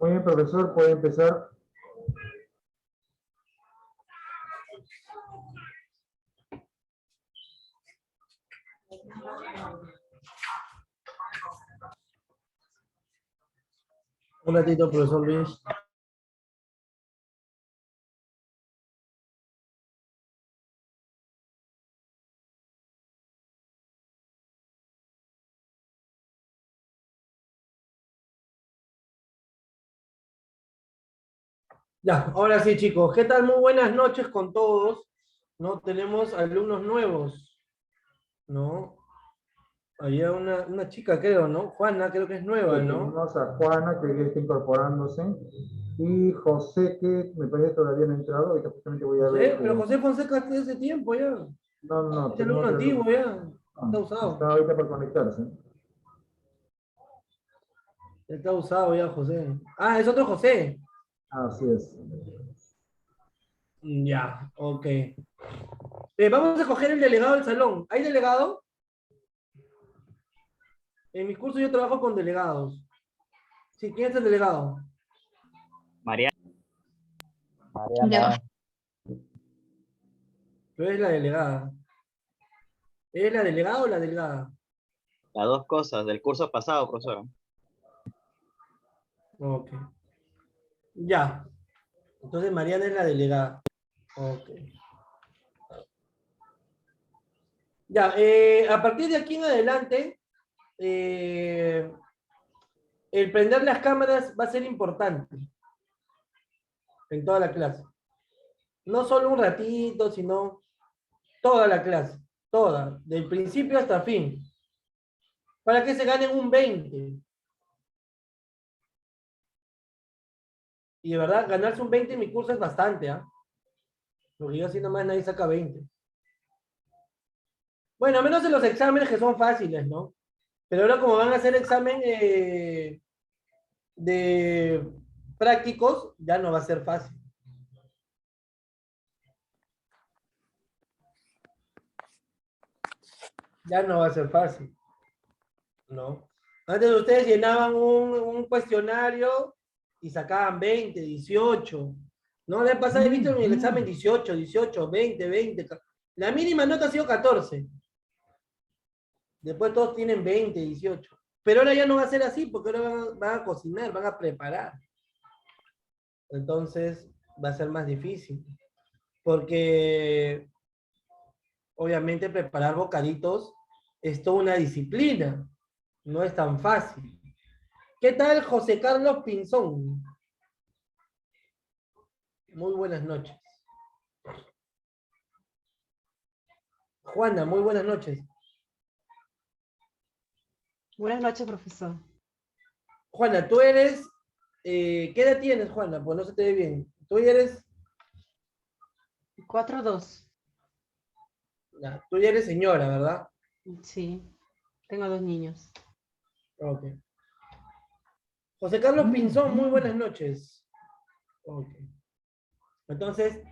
Muy bien, profesor, puede empezar. Un ratito, profesor Luis. Ya, ahora sí, chicos. ¿Qué tal? Muy buenas noches con todos. ¿No? Tenemos alumnos nuevos, ¿no? Había una chica, creo, ¿no? Juana, creo que es Sí, nueva, ¿no? tenemos a Juana, que está incorporándose, y José, que me parece que todavía no ha entrado. Ahorita justamente voy a ver. José, pero José Fonseca está hace tiempo ya. No, no, no, Es tenemos alumno otro antiguo alumno. ya. Está Está usado. ahorita por conectarse. Está usado ya, José. Ah, es otro José. Así es. Ya, ok. Vamos a escoger el delegado del salón. ¿Hay delegado? En mi curso yo trabajo con delegados. Sí, ¿quién es el delegado? Mariana. Yo. Tú eres la delegada. ¿Eres la delegada o la delegada? Las dos cosas del curso pasado, profesor. Ok. Ya. Entonces Mariana es la delegada. Ok. Ya, a partir de aquí en adelante, el prender las cámaras va a ser importante en toda la clase. No solo un ratito, sino toda la clase. Toda, del principio hasta fin. Para que se ganen un 20. Y de verdad, ganarse un 20 en mi curso es bastante, ¿ah? Porque yo así nomás nadie saca 20. Bueno, a menos en los exámenes que son fáciles, ¿no? Pero ahora como van a hacer examen de prácticos, ya no va a ser fácil. Ya no va a ser fácil, ¿no? Antes ustedes llenaban un cuestionario y sacaban 20, 18. ¿No? La vez pasada he visto en el examen 18, 18, 20, 20. La mínima nota ha sido 14. Después todos tienen 20, 18. Pero ahora ya no va a ser así, porque ahora van a cocinar, van a preparar. Entonces va a ser más difícil. Porque obviamente preparar bocaditos es toda una disciplina. No es tan fácil. ¿Qué tal José Carlos Pinzón? Muy buenas noches. Juana, muy buenas noches. Buenas noches, profesor. Juana, tú eres... ¿qué edad tienes, Juana? Pues no se te ve bien. Tú eres... 4-2. Tú ya eres señora, ¿verdad? Sí, tengo 2 niños. Ok. José Carlos Pinzón, muy buenas noches. Ok. Entonces,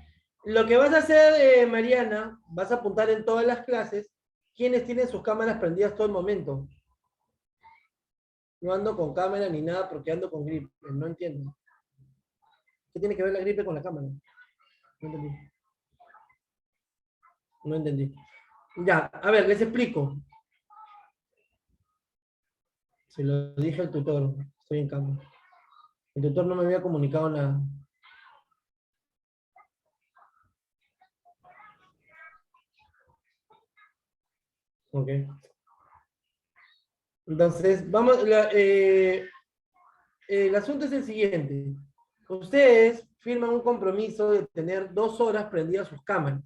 lo que vas a hacer, Mariana, vas a apuntar en todas las clases quiénes tienen sus cámaras prendidas todo el momento. No ando con cámara ni nada porque ando con gripe. No entiendo. ¿Qué tiene que ver la gripe con la cámara? No entendí. No entendí. Ya, a ver, les explico. Se lo dije al tutor. Estoy en cámara. El tutor no me había comunicado nada. Ok. Entonces, vamos, el asunto es el siguiente. Ustedes firman un compromiso de tener 2 horas prendidas sus cámaras.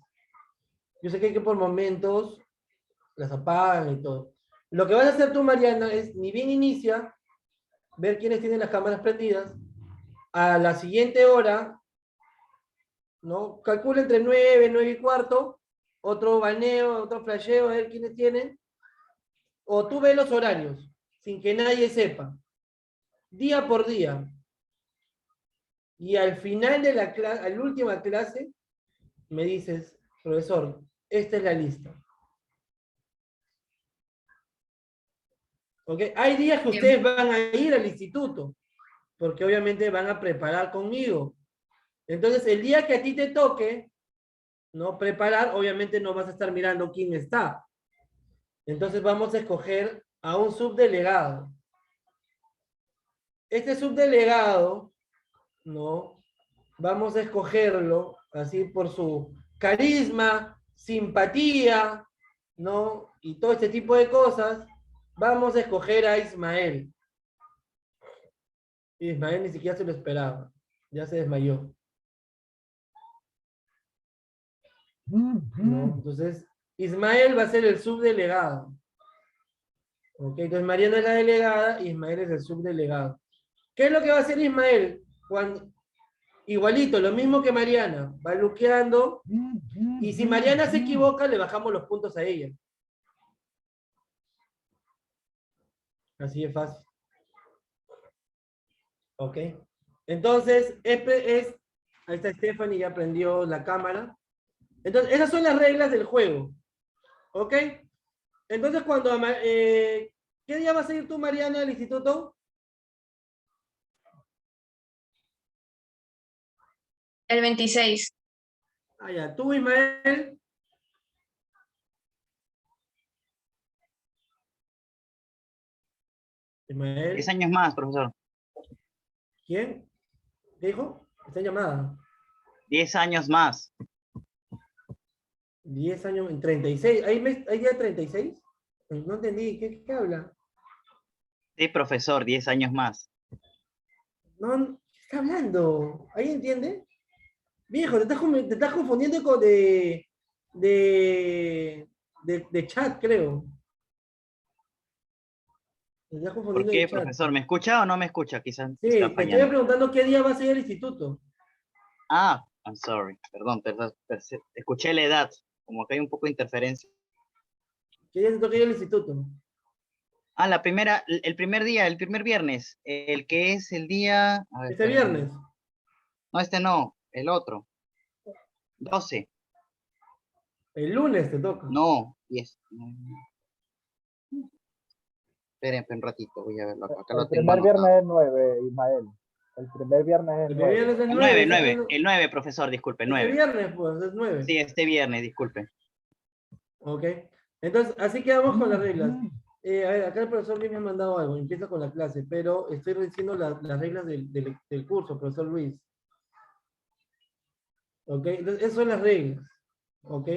Yo sé que por momentos las apagan y todo. Lo que vas a hacer tú, Mariana, es ni bien inicia, ver quiénes tienen las cámaras prendidas. A la siguiente hora, ¿no? Calcula entre 9, 9 y cuarto, otro baneo, otro flasheo, a ver quiénes tienen. O tú ves los horarios, sin que nadie sepa, día por día. Y al final de la clase, a la última clase, me dices, profesor, esta es la lista. ¿Ok? Hay días que ustedes van a ir al instituto. porque obviamente van a preparar conmigo. Entonces, el día que a ti te toque, ¿no? Preparar, obviamente no vas a estar mirando quién está. Entonces vamos a escoger a un subdelegado. Este subdelegado, ¿no? Vamos a escogerlo así por su carisma, simpatía, ¿no? Y todo este tipo de cosas. Vamos a escoger a Ismael. Ismael ni siquiera se lo esperaba. Ya se desmayó. ¿No? Entonces, Ismael va a ser el subdelegado. ¿Ok? Entonces, Mariana es la delegada y Ismael es el subdelegado. ¿Qué es lo que va a hacer Ismael? Cuando, igualito, lo mismo que Mariana. Va luqueando. Y si Mariana se equivoca, le bajamos los puntos a ella. Así es fácil. ¿Ok? Entonces, ahí está Stephanie, ya prendió la cámara. Entonces, esas son las reglas del juego. ¿Ok? Entonces, ¿qué día vas a ir tú, Mariana, al instituto? El 26. Ah, ya. ¿Tú, Ismael? Ismael. 10 años más, profesor. ¿Quién? ¿Qué dijo? Está en llamada. 10 años más. 10 años, en 36. ¿Hay día 36? No entendí. ¿Qué habla? Sí, profesor, 10 años más. No, ¿qué está hablando? ¿Ahí entiende? Viejo, te estás confundiendo de chat, creo. Te estás ¿Por confundiendo qué, de chat. profesor? ¿Me escucha o no me escucha? Quizás Sí, está te estoy fallando. preguntando qué día vas a ir al instituto. Ah, I'm sorry. Perdón, escuché la edad. Como que hay un poco de interferencia. ¿Qué día te toca ir al instituto? Ah, el primer día, el primer viernes. El que es el día... A ver, Este espérame. viernes. No, este no, el otro. 12. El lunes te toca. No, 10. Esperen un ratito, voy a verlo acá. Acá lo El tengo primer viernes anotado. es 9, Ismael. El primer viernes es El 9. viernes es El 9. 9, el 9, profesor, disculpe, Este 9. viernes, pues, es 9. Sí, este viernes, disculpe. Ok. Entonces, así quedamos con las reglas. A ver, acá el profesor Luis me ha mandado algo. Empieza con la clase, pero estoy diciendo las reglas del curso, profesor Luis. Ok. Entonces, esas son las reglas. Ok.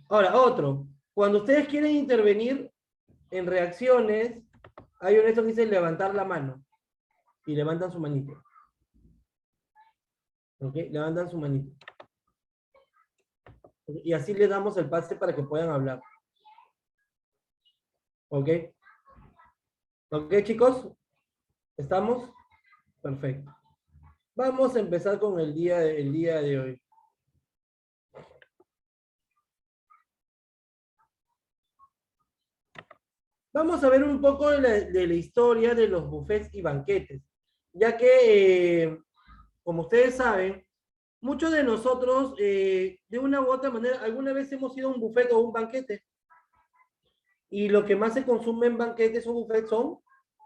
Ahora, otro. Cuando ustedes quieren intervenir en reacciones, hay un esto que dice levantar la mano. Y levantan su manito. Ok. Levantan su manito. Y así les damos el pase para que puedan hablar. ¿Ok? ¿Ok, chicos? ¿Estamos? Perfecto. Vamos a empezar con el día de hoy. Vamos a ver un poco de la historia de los buffets y banquetes, ya que, como ustedes saben, muchos de nosotros, de una u otra manera, alguna vez hemos ido a un buffet o un banquete, y lo que más se consume en banquetes o buffets son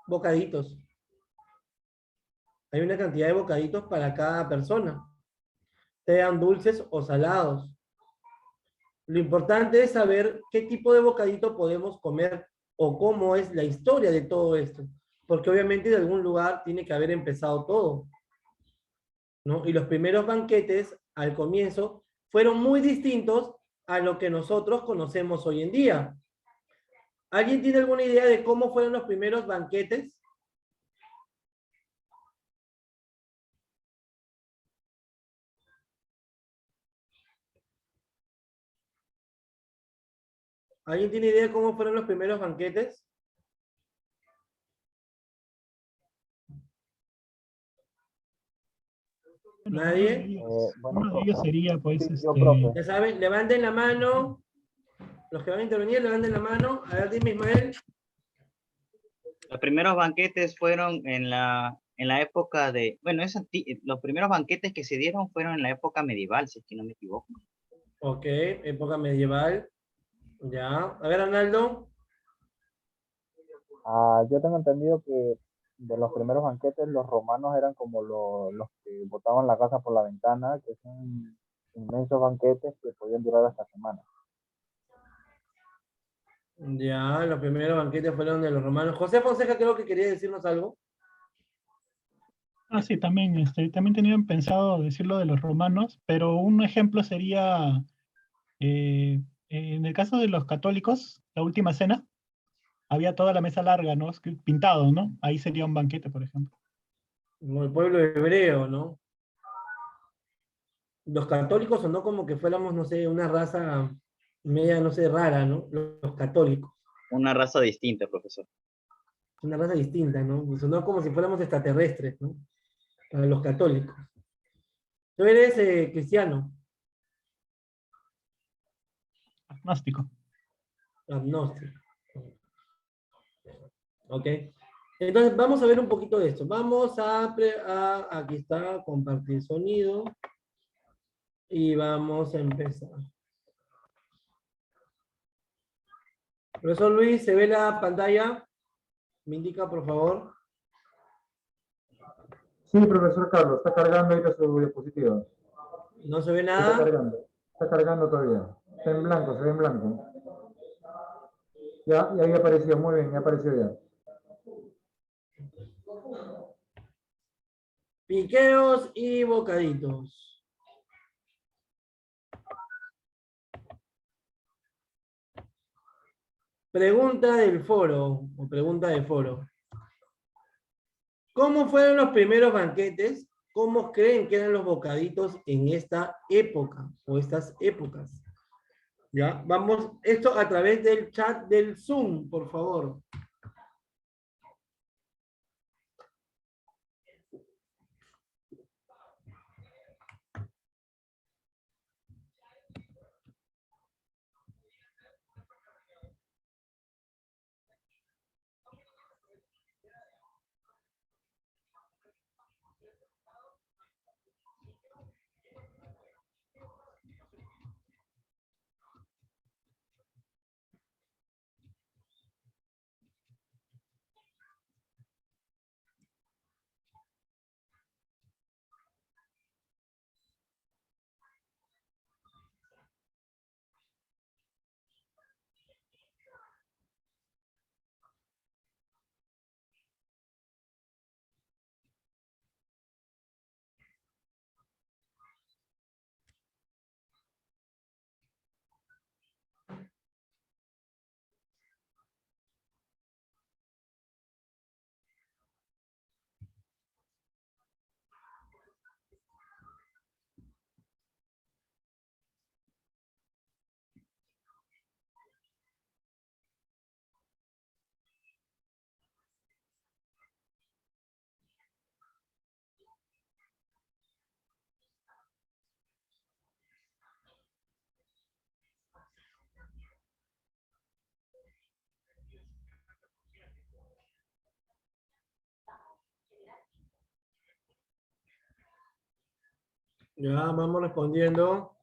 bocaditos. Hay una cantidad de bocaditos para cada persona, sean dulces o salados. Lo importante es saber qué tipo de bocadito podemos comer o cómo es la historia de todo esto, porque obviamente de algún lugar tiene que haber empezado todo, ¿no? Y los primeros banquetes al comienzo fueron muy distintos a lo que nosotros conocemos hoy en día. ¿Alguien tiene alguna idea de cómo fueron los primeros banquetes? ¿Alguien tiene idea de cómo fueron los primeros banquetes? ¿Nadie? Bueno, Uno de ellos sería, pues, sí, yo, profe. Ya saben, levanten la mano. Los que van a intervenir, levanten la mano. A ver, dime, Ismael. Los primeros banquetes fueron en la época de, bueno, los primeros banquetes que se dieron fueron en la época medieval, si es que no me equivoco. Ok, época medieval. Ya. A ver, Arnaldo. Yo tengo entendido que de los primeros banquetes, los romanos eran como los que botaban la casa por la ventana, que son inmensos banquetes que podían durar hasta semanas. Ya, los primeros banquetes fueron de los romanos. José Fonseca creo que quería decirnos algo. Sí, también, también tenían pensado decirlo de los romanos, pero un ejemplo sería, en el caso de los católicos, la última cena, había toda la mesa larga, ¿no? Pintado, ¿no? Ahí sería un banquete, por ejemplo. Como el pueblo hebreo, ¿no? Los católicos sonó como que fuéramos, no sé, una raza media, no sé, rara, ¿no? Los católicos. Una raza distinta, profesor. Una raza distinta, ¿no? Sonó como si fuéramos extraterrestres, ¿no? Para los católicos. Tú eres cristiano, Agnóstico. agnóstico. ¿Ok? Entonces, vamos a ver un poquito de esto. Vamos aquí está, compartir sonido. Y vamos a empezar. Profesor Luis, ¿se ve la pantalla? Me indica, por favor. Sí, profesor Carlos, está cargando ahorita su diapositiva. ¿No se ve Está nada? cargando. Está cargando todavía. Está en blanco, se ve en blanco. Ya, y ahí apareció, muy bien, ya apareció ya. Piqueos y bocaditos. Pregunta del foro, o pregunta de foro. ¿Cómo fueron los primeros banquetes? ¿Cómo creen que eran los bocaditos en esta época o estas épocas? ¿Ya? Vamos, esto a través del chat del Zoom, por favor. Ya, vamos respondiendo.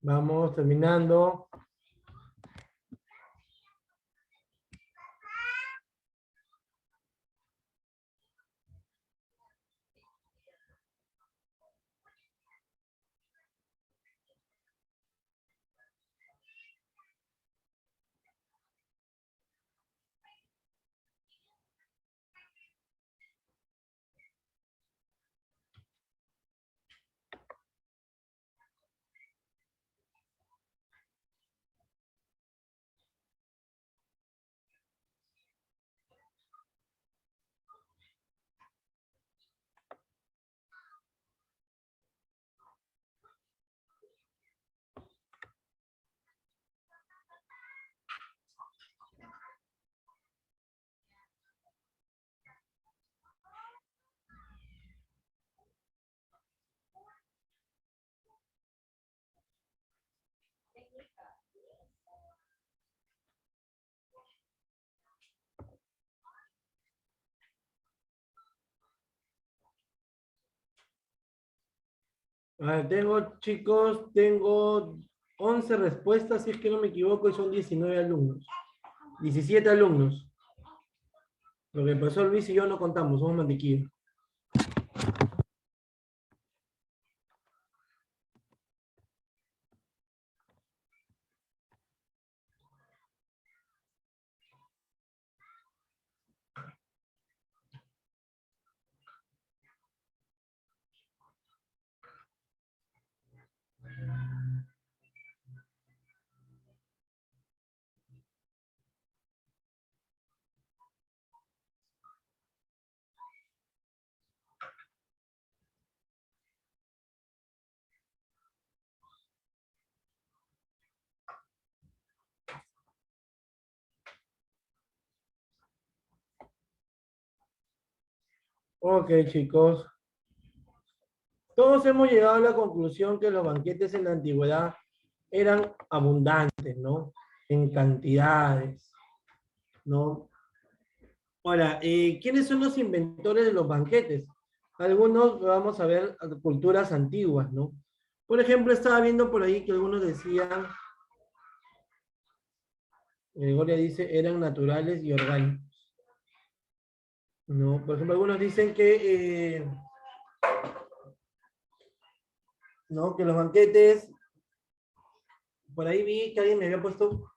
Vamos terminando. A ver, tengo, chicos, tengo 11 respuestas, si es que no me equivoco, y son 19 alumnos. 17 alumnos. Lo que pasó Luis y yo no contamos, somos mantequilla. Ok, chicos. Todos hemos llegado a la conclusión que los banquetes en la antigüedad eran abundantes, ¿no? En cantidades, ¿no? Ahora, ¿quiénes son los inventores de los banquetes? Algunos vamos a ver culturas antiguas, ¿no? Por ejemplo, estaba viendo por ahí que algunos decían, Gregoria dice, eran naturales y orgánicos, ¿no? Por ejemplo, algunos dicen que, ¿no? Que los banquetes, por ahí vi que alguien me había puesto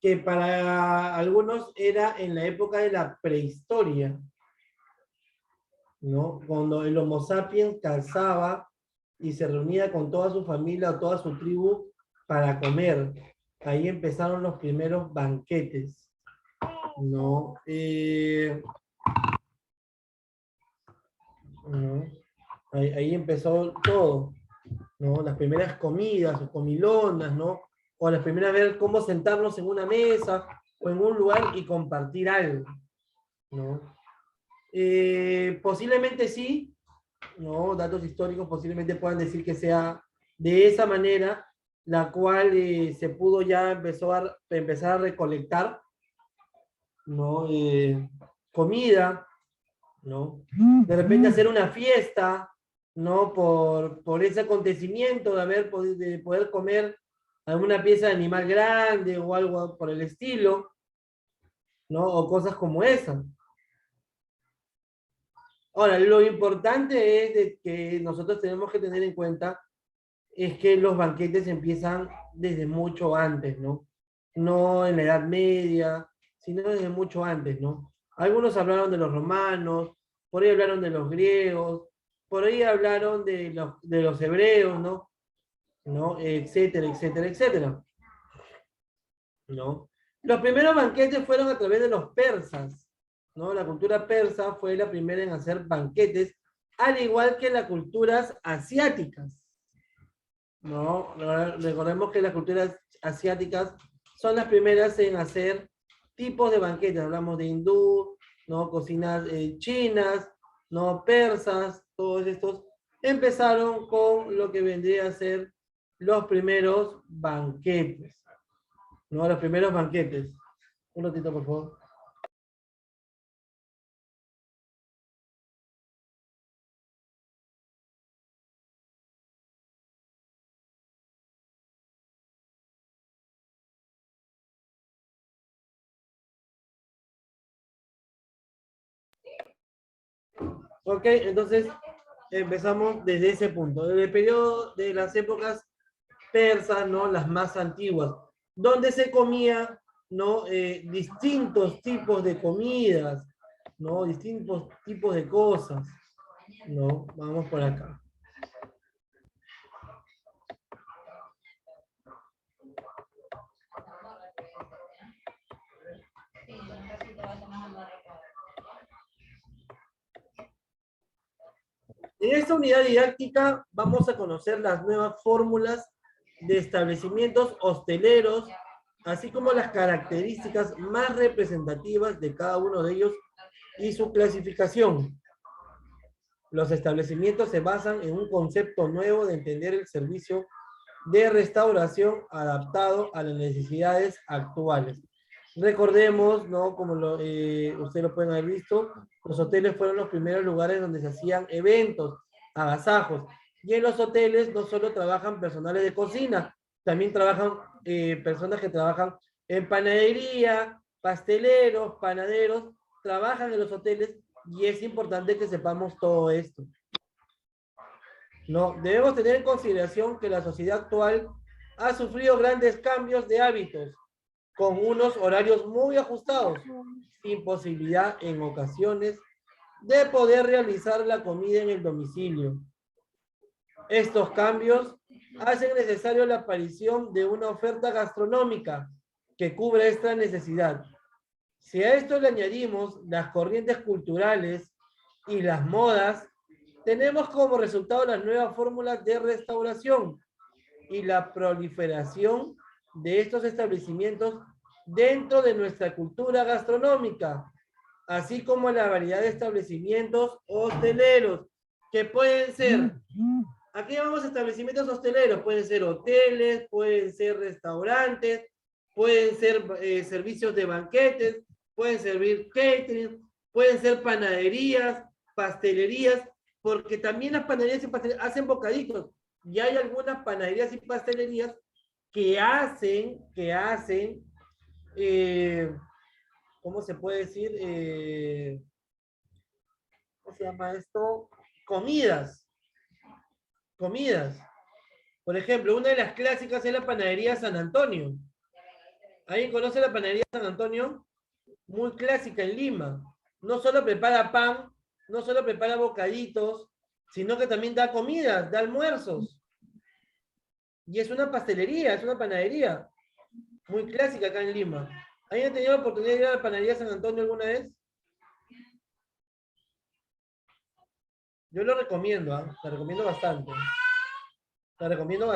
que para algunos era en la época de la prehistoria, ¿no? Cuando el Homo sapiens cazaba y se reunía con toda su familia o toda su tribu para comer. Ahí empezaron los primeros banquetes, ¿no? ¿No? Ahí empezó todo, ¿no? Las primeras comidas o comilonas, ¿no? O las primeras ver cómo sentarnos en una mesa o en un lugar y compartir algo, ¿no? Posiblemente sí, ¿no? Datos históricos posiblemente puedan decir que sea de esa manera, la cual se pudo ya empezar a recolectar, ¿no? Comida, ¿no? De repente hacer una fiesta, ¿no? Por ese acontecimiento de poder comer alguna pieza de animal grande o algo por el estilo, ¿no? O cosas como esa. Ahora, lo importante es de que nosotros tenemos que tener en cuenta es que los banquetes empiezan desde mucho antes, ¿no? No en la Edad Media, sino desde mucho antes, ¿no? Algunos hablaron de los romanos, por ahí hablaron de los griegos, por ahí hablaron de los hebreos, ¿no? ¿No? Etcétera, etcétera, etcétera, ¿no? Los primeros banquetes fueron a través de los persas, ¿no? La cultura persa fue la primera en hacer banquetes, al igual que las culturas asiáticas, ¿no? Recordemos que las culturas asiáticas son las primeras en hacer tipos de banquetes. Hablamos de hindú, ¿no? Cocinas chinas, ¿no? Persas, todos estos empezaron con lo que vendría a ser los primeros banquetes, ¿no? Los primeros banquetes. Un ratito, por favor. Ok, entonces empezamos desde ese punto, desde el periodo de las épocas persas, ¿no? Las más antiguas, donde se comía, ¿no? Distintos tipos de comidas, ¿no? Distintos tipos de cosas, ¿no? Vamos por acá. En esta unidad didáctica vamos a conocer las nuevas fórmulas de establecimientos hosteleros, así como las características más representativas de cada uno de ellos y su clasificación. Los establecimientos se basan en un concepto nuevo de entender el servicio de restauración adaptado a las necesidades actuales. Recordemos, ¿no? Como ustedes lo pueden haber visto, los hoteles fueron los primeros lugares donde se hacían eventos, agasajos. Y en los hoteles no solo trabajan personales de cocina, también trabajan personas que trabajan en panadería, pasteleros, panaderos, trabajan en los hoteles y es importante que sepamos todo esto. No, debemos tener en consideración que la sociedad actual ha sufrido grandes cambios de hábitos, con unos horarios muy ajustados, sin posibilidad en ocasiones de poder realizar la comida en el domicilio. Estos cambios hacen necesario la aparición de una oferta gastronómica que cubra esta necesidad. Si a esto le añadimos las corrientes culturales y las modas, tenemos como resultado las nuevas fórmulas de restauración y la proliferación de estos establecimientos dentro de nuestra cultura gastronómica, así como la variedad de establecimientos hosteleros, que pueden ser, aquí vamos a establecimientos hosteleros, pueden ser hoteles, pueden ser restaurantes, pueden ser servicios de banquetes, pueden servir catering, pueden ser panaderías, pastelerías, porque también las panaderías y pastelerías hacen bocaditos, y hay algunas panaderías y pastelerías que hacen, ¿cómo se puede decir? ¿Cómo se llama esto? Comidas. Por ejemplo, una de las clásicas es la panadería San Antonio. ¿Alguien conoce la panadería San Antonio? Muy clásica en Lima. No solo prepara pan, no solo prepara bocaditos, sino que también da comidas, da almuerzos. Y es una pastelería, es una panadería muy clásica acá en Lima. ¿Alguien ha tenido la oportunidad de ir a la panadería San Antonio alguna vez? Yo lo recomiendo, ¿eh? La recomiendo bastante. La recomiendo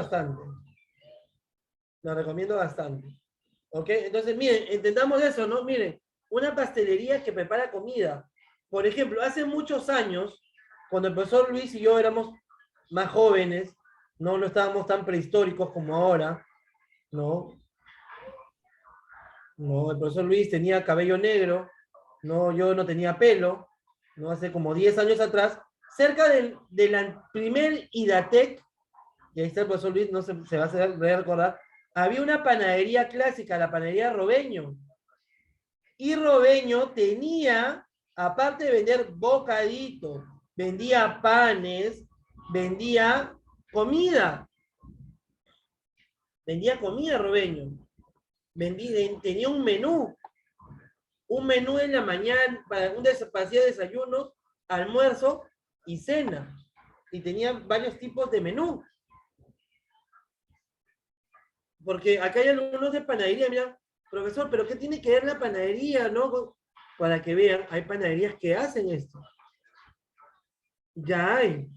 bastante. ¿Ok? Entonces, miren, entendamos eso, ¿no? Miren, una pastelería que prepara comida. Por ejemplo, hace muchos años, cuando el profesor Luis y yo éramos más jóvenes, no estábamos tan prehistóricos como ahora, ¿no? No, el profesor Luis tenía cabello negro, no, yo no tenía pelo, no, hace como 10 años atrás, cerca de la primer IDATEC, y ahí está el profesor Luis, no se va a recordar, había una panadería clásica, la panadería Robeño. Y Robeño tenía, aparte de vender bocaditos, vendía panes, vendía comida. Vendía comida Robeño. Tenía un menú en la mañana, para hacía desayunos, almuerzo y cena. Y tenía varios tipos de menú. Porque acá hay algunos de panadería, mira, profesor, pero ¿qué tiene que ver la panadería, no? Para que vean, hay panaderías que hacen esto. Ya hay.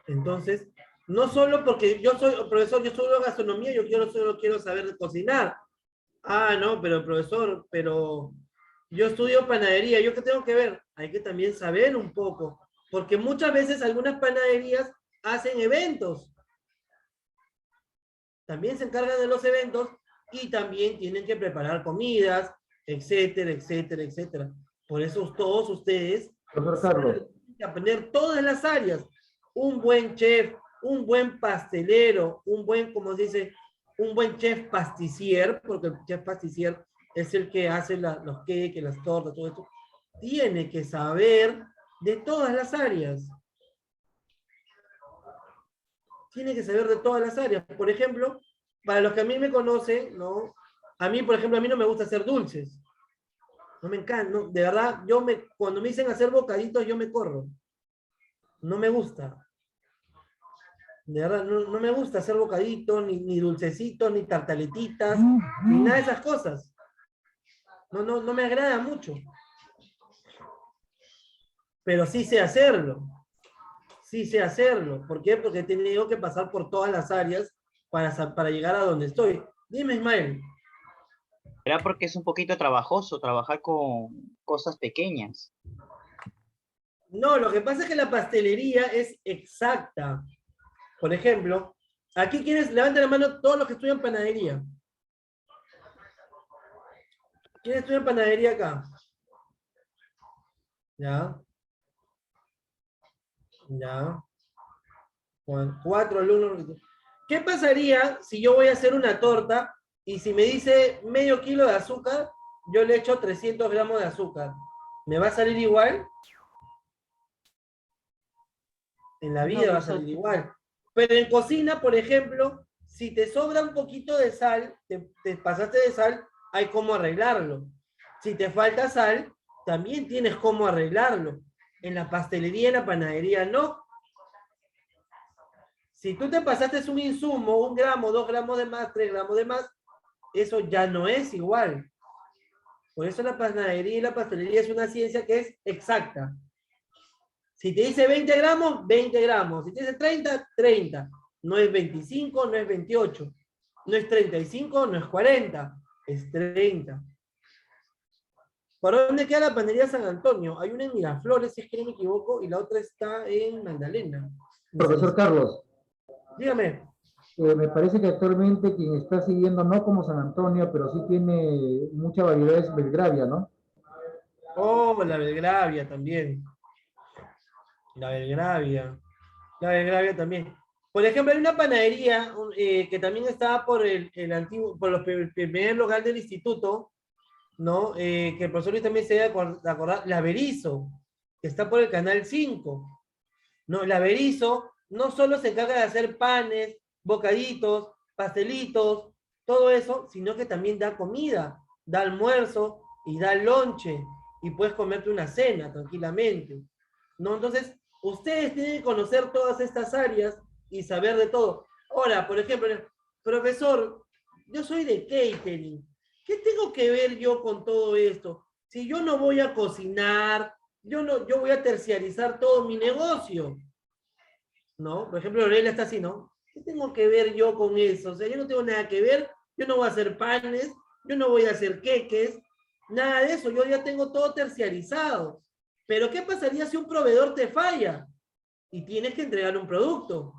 Entonces, no solo porque yo soy profesor, yo estudio gastronomía, solo quiero saber cocinar. Ah, no, pero profesor, pero yo estudio panadería, ¿yo qué tengo que ver? Hay que también saber un poco, porque muchas veces algunas panaderías hacen eventos. También se encargan de los eventos y también tienen que preparar comidas, etcétera, etcétera, etcétera. Por eso todos ustedes Profesor Carlos, tienen que aprender todas las áreas. Un buen chef, un buen pastelero, un buen, como se dice, un buen chef pasticier, porque el chef pasticier es el que hace los queques, las tortas, todo esto. tiene que saber de todas las áreas. Tiene que saber de todas las áreas. Por ejemplo, para los que a mí me conocen, ¿no? A mí, por ejemplo, a mí no me gusta hacer dulces. No me encanta, no, de verdad, cuando me dicen hacer bocaditos, yo me corro. No me gusta. De verdad, no me gusta hacer bocaditos, ni dulcecitos, ni tartaletitas, ni nada de esas cosas. No me agrada mucho. Pero sí sé hacerlo. Sí sé hacerlo. ¿Por qué? Porque he tenido que pasar por todas las áreas para llegar a donde estoy. Dime, Ismael. Era porque es un poquito trabajoso trabajar con cosas pequeñas. No, lo que pasa es que la pastelería es exacta. Por ejemplo, aquí quienes levanten la mano todos los que estudian panadería. ¿Quién estudia panadería acá? Ya. Ya. 4 alumnos. ¿Qué pasaría si yo voy a hacer una torta y si me dice medio kilo de azúcar, yo le echo 300 gramos de azúcar? ¿Me va a salir igual? En la vida va a salir igual. Pero en cocina, por ejemplo, si te sobra un poquito de sal, te pasaste de sal, hay cómo arreglarlo. Si te falta sal, también tienes cómo arreglarlo. En la pastelería, en la panadería, no. Si tú te pasaste un insumo, 1 gramo, 2 gramos de más, 3 gramos de más, eso ya no es igual. Por eso la panadería y la pastelería es una ciencia que es exacta. Si te dice 20 gramos, 20 gramos. Si te dice 30, 30. No es 25, no es 28. No es 35, no es 40. Es 30. ¿Por dónde queda la panadería San Antonio? Hay una en Miraflores, si es que no me equivoco, y la otra está en Magdalena. Profesor Carlos, Dígame. me parece que actualmente quien está siguiendo, no como San Antonio, pero sí tiene mucha variedad, es Belgravia, ¿no? Oh, la Belgravia también. La Belgravia. La Belgravia también. Por ejemplo, hay una panadería que también estaba por el antiguo, por el primer local del instituto, ¿no? Que el profesor Luis también se debe acordar, la Berizo, que está por el canal 5. ¿No? La Berizo no solo se encarga de hacer panes, bocaditos, pastelitos, todo eso, sino que también da comida, da almuerzo y da lonche, y puedes comerte una cena tranquilamente, ¿no? Entonces, ustedes tienen que conocer todas estas áreas y saber de todo. Ahora, por ejemplo, profesor, yo soy de catering. ¿Qué tengo que ver yo con todo esto? Si yo no voy a cocinar, yo voy a terciarizar todo mi negocio, ¿no? Por ejemplo, Lorela está así, ¿no? ¿Qué tengo que ver yo con eso? O sea, yo no tengo nada que ver, yo no voy a hacer panes, yo no voy a hacer queques, nada de eso, yo ya tengo todo terciarizado. Pero ¿qué pasaría si un proveedor te falla y tienes que entregar un producto?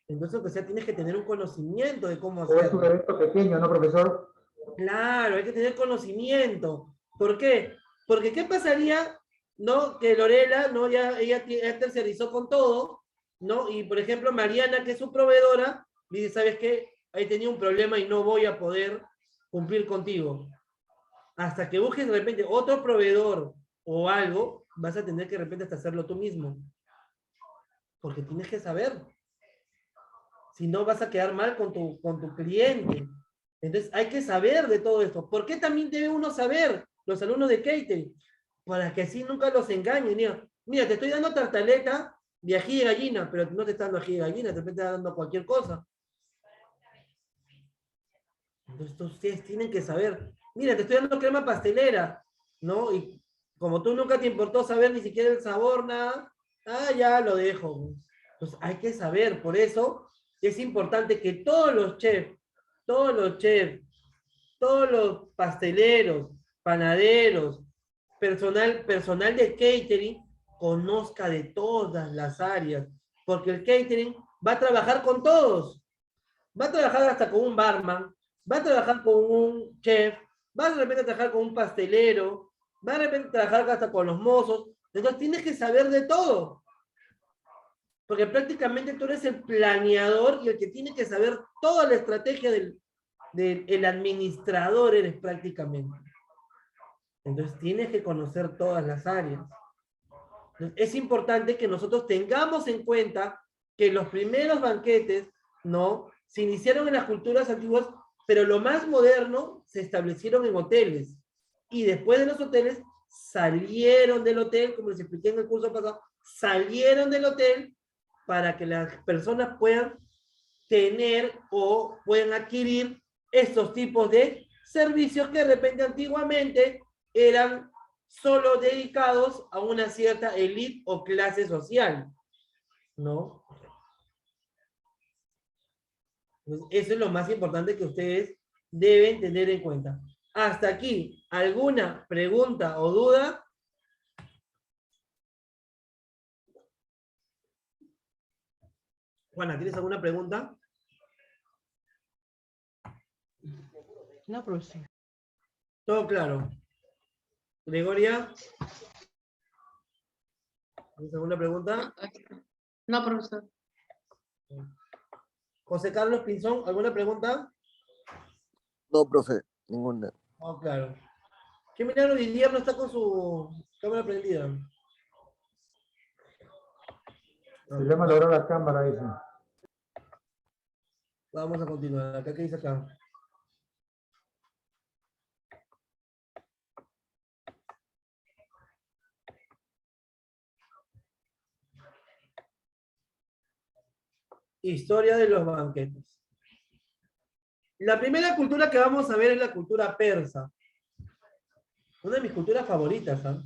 Entonces, o sea, tienes que tener un conocimiento de cómo O es un hacerlo. evento pequeño, ¿no, profesor? Claro, hay que tener conocimiento. ¿Por qué? Porque ¿qué pasaría, no? Que Lorela, ¿no? Ella terciarizó con todo, ¿no? Y por ejemplo, Mariana, que es su proveedora, dice, ¿sabes qué? Ahí tenía un problema y no voy a poder cumplir contigo. Hasta que busques de repente otro proveedor o algo, vas a tener que de repente hasta hacerlo tú mismo. Porque tienes que saber. Si no, vas a quedar mal con tu cliente. Entonces, hay que saber de todo esto. ¿Por qué también debe uno saber, los alumnos de catering? Para que así nunca los engañen. Mira, te estoy dando tartaleta de ají de gallina, pero no te está dando ají de gallina, te está dando cualquier cosa. Entonces, ustedes tienen que saber. Mira, te estoy dando crema pastelera, ¿no? Y como tú nunca te importó saber ni siquiera el sabor, nada, ya lo dejo. Entonces, hay que saber. Por eso es importante que todos los chefs, todos los pasteleros, panaderos, personal de catering, conozca de todas las áreas, porque el catering va a trabajar con todos, va a trabajar hasta con un barman, va a trabajar con un chef, va de repente a trabajar con un pastelero, va de repente a trabajar hasta con los mozos, entonces tienes que saber de todo, porque prácticamente tú eres el planeador y el que tiene que saber toda la estrategia del administrador eres prácticamente. Entonces tienes que conocer todas las áreas. Entonces, es importante que nosotros tengamos en cuenta que los primeros banquetes, ¿no? Se iniciaron en las culturas antiguas, pero lo más moderno se establecieron en hoteles. Y después de los hoteles, salieron del hotel, como les expliqué en el curso pasado, salieron del hotel para que las personas puedan tener o puedan adquirir estos tipos de servicios que de repente antiguamente eran solo dedicados a una cierta élite o clase social, ¿no? Entonces, eso es lo más importante que ustedes deben tener en cuenta. Hasta aquí, ¿alguna pregunta o duda? Juana, ¿tienes alguna pregunta? No, profesor. Todo claro. Gregoria, ¿tienes alguna pregunta? No, profesor. José Carlos Pinzón, ¿alguna pregunta? No, profe, ninguna. Oh, claro. ¿Qué milagro Didier no está con su cámara prendida? Se llama lograr la cámara, dice. Vamos a continuar. Acá, ¿qué dice acá? Historia de los banquetes. La primera cultura que vamos a ver es la cultura persa. Una de mis culturas favoritas, ¿ah?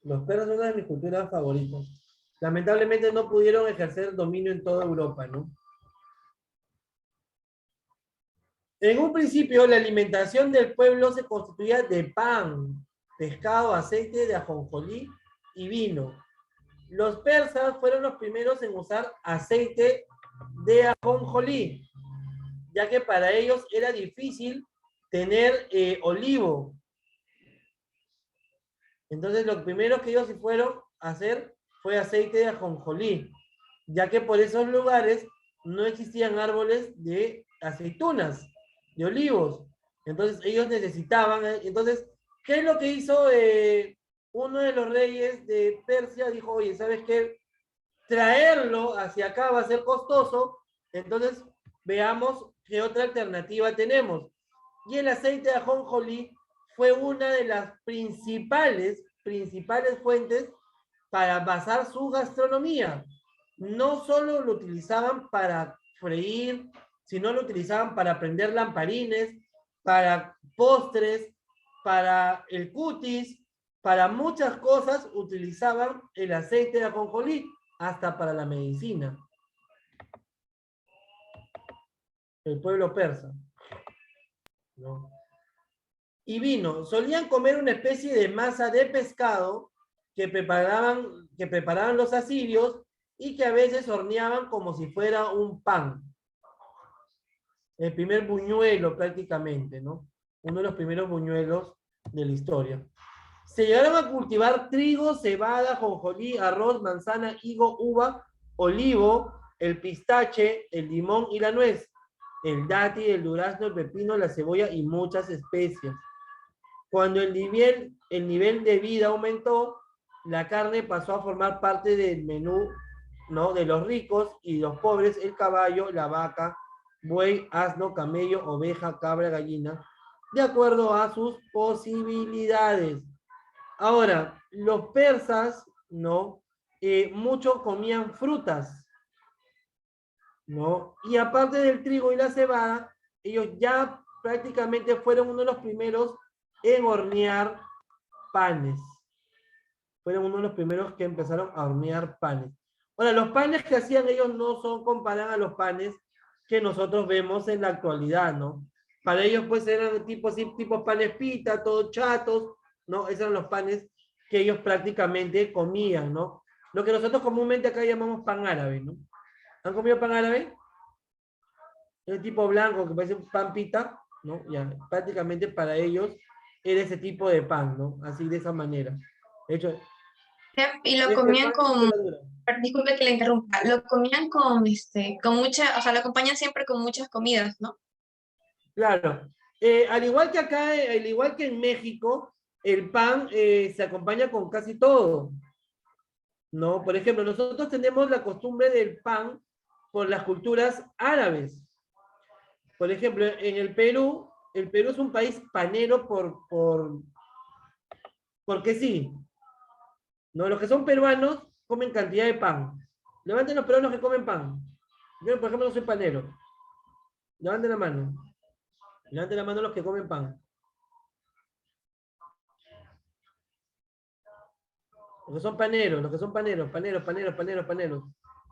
Los persas son una de mis culturas favoritas. Lamentablemente no pudieron ejercer dominio en toda Europa, ¿no? En un principio, la alimentación del pueblo se constituía de pan, pescado, aceite de ajonjolí y vino. Los persas fueron los primeros en usar aceite de ajonjolí, ya que para ellos era difícil tener olivo. Entonces, lo primero que ellos fueron a hacer fue aceite de ajonjolí, ya que por esos lugares no existían árboles de aceitunas, de olivos. Entonces, ellos necesitaban. Entonces, ¿qué es lo que hizo uno de los reyes de Persia? Dijo, oye, ¿sabes qué? Traerlo hacia acá va a ser costoso, entonces veamos qué otra alternativa tenemos. Y el aceite de ajonjolí fue una de las principales fuentes para basar su gastronomía. No solo lo utilizaban para freír, sino lo utilizaban para prender lamparines, para postres, para el cutis, para muchas cosas utilizaban el aceite de ajonjolí, hasta para la medicina. El pueblo persa, ¿no? Y vino, solían comer una especie de masa de pescado que preparaban los asirios y que a veces horneaban como si fuera un pan. El primer buñuelo prácticamente, ¿no? Uno de los primeros buñuelos de la historia. Se llegaron a cultivar trigo, cebada, jonjolí, arroz, manzana, higo, uva, olivo, el pistache, el limón y la nuez, el dátil, el durazno, el pepino, la cebolla y muchas especias. Cuando el nivel de vida aumentó, la carne pasó a formar parte del menú, ¿no? De los ricos y los pobres, el caballo, la vaca, buey, asno, camello, oveja, cabra, gallina, de acuerdo a sus posibilidades. Ahora, los persas, ¿no? Mucho comían frutas, ¿no? Y aparte del trigo y la cebada, ellos ya prácticamente fueron uno de los primeros en hornear panes. Fueron uno de los primeros que empezaron a hornear panes. Ahora, los panes que hacían ellos no son comparados a los panes que nosotros vemos en la actualidad, ¿no? Para ellos, pues, eran tipo panes pita, todos chatos, ¿no? Esos eran los panes que ellos prácticamente comían, ¿no? Lo que nosotros comúnmente acá llamamos pan árabe, ¿no? ¿Han comido pan árabe? Es tipo blanco que parece un pan pita, ¿no? Ya, prácticamente para ellos era ese tipo de pan, ¿no? Así, de esa manera. De hecho, Y lo comían con, disculpe que le interrumpa, lo comían con mucha, o sea, lo acompañan siempre con muchas comidas, ¿no? claro. Al igual que acá, al igual que en México, el pan se acompaña con casi todo, ¿no? Por ejemplo, nosotros tenemos la costumbre del pan por las culturas árabes. Por ejemplo, en el Perú es un país panero porque sí, ¿no? Los que son peruanos comen cantidad de pan. Levanten los peruanos que comen pan. Yo, por ejemplo, no soy panero. Levanten la mano. Levanten la mano los que comen pan. Los que son paneros.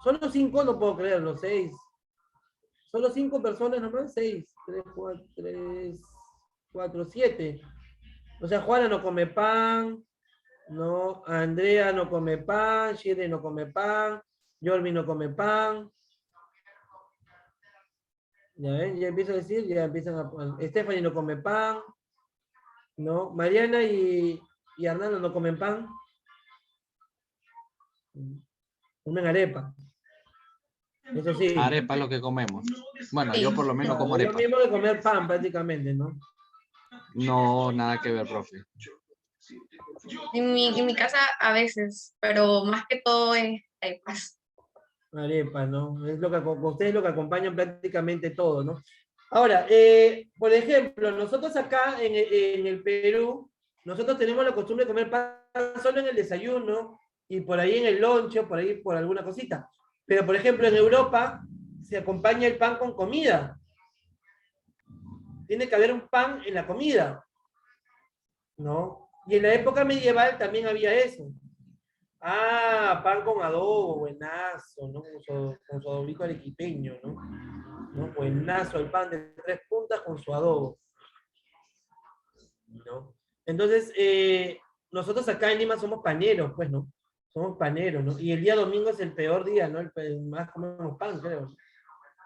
Solo 5, no puedo creerlo, 6. Solo 5 personas nomás, 6. 3, 4, 7. O sea, Juana no come pan, no, Andrea no come pan, Shirley no come pan, Jormi no come pan. Ya ven, ya empiezo a decir, ya empiezan a... Stephanie no come pan, ¿no? Mariana y Arnaldo no comen pan. Comen arepa. Eso sí. Arepa es lo que comemos. Bueno, Sí. yo por lo menos como Lo arepa. mismo que comer pan prácticamente, ¿no? No, nada que ver, profe. En mi casa a veces, pero más que todo es arepas. Arepa, ¿no? Es lo que ustedes lo que acompañan prácticamente todo, ¿no? Ahora, por ejemplo, nosotros acá en el Perú, nosotros tenemos la costumbre de comer pan solo en el desayuno y por ahí en el lonche, por ahí por alguna cosita. Pero, por ejemplo, en Europa se acompaña el pan con comida. Tiene que haber un pan en la comida, ¿no? Y en la época medieval también había eso. Ah, pan con adobo, buenazo, ¿no? Con su adobito arequipeño, ¿no? Buenazo el pan de 3 puntas con su adobo, ¿no? Entonces, nosotros acá en Lima somos paneros, pues, ¿no? Somos paneros, ¿no? Y el día domingo es el peor día, ¿no? El más comemos pan, creo.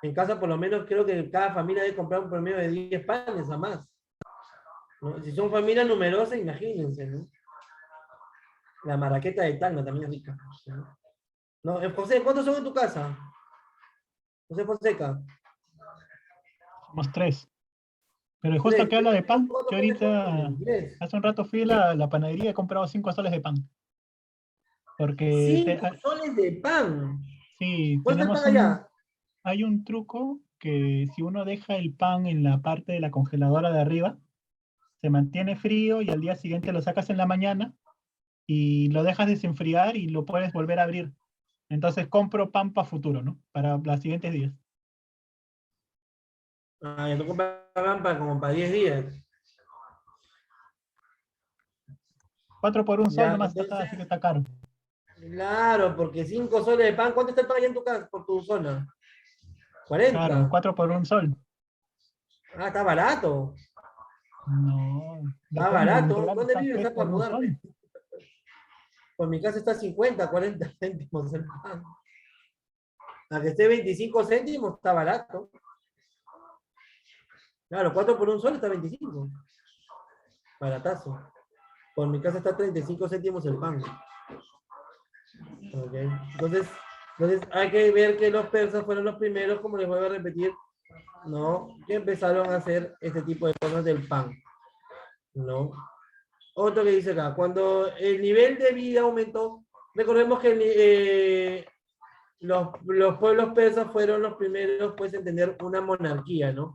En casa, por lo menos, creo que cada familia debe comprar un promedio de 10 panes a más, ¿no? Si son familias numerosas, imagínense, ¿no? La maraqueta de Tacna también es rica, ¿no? No, José, ¿cuántos son en tu casa? José Fonseca. Somos 3. Pero justo que habla de pan, yo ¿Cuántos ahorita, panes son? hace un rato fui a la panadería y he comprado 5 soles de pan. Porque 5 soles de pan. sí, ¿Cuánto tenemos están allá? hay un truco que si uno deja el pan en la parte de la congeladora de arriba, se mantiene frío y al día siguiente lo sacas en la mañana y lo dejas desenfriar y lo puedes volver a abrir. Entonces compro pan para futuro, ¿no? Para los siguientes días. Ah, ya no compras pan como para 10 días. 4 por un sol Ya, nomás está acá, entonces, así que está caro. claro, porque 5 soles de pan, ¿cuánto está el pan allá en tu casa, por tu zona? 40. Claro, 4 por un sol. Ah, está barato. No, lo Está pueden barato. integrar, ¿Dónde está vives? 3 Está para por un mudarme. sol. Por mi casa está 50, 40 céntimos el pan. A que esté 25 céntimos está barato. Claro, 4 por un sol está 25. Baratazo. Por mi casa está 35 céntimos el pan. Ok. Entonces hay que ver que los persas fueron los primeros, como les voy a repetir, ¿no? Que empezaron a hacer este tipo de cosas del pan, ¿no? Otro que dice acá, cuando el nivel de vida aumentó, recordemos que los pueblos persas fueron los primeros pues, en tener una monarquía, ¿no?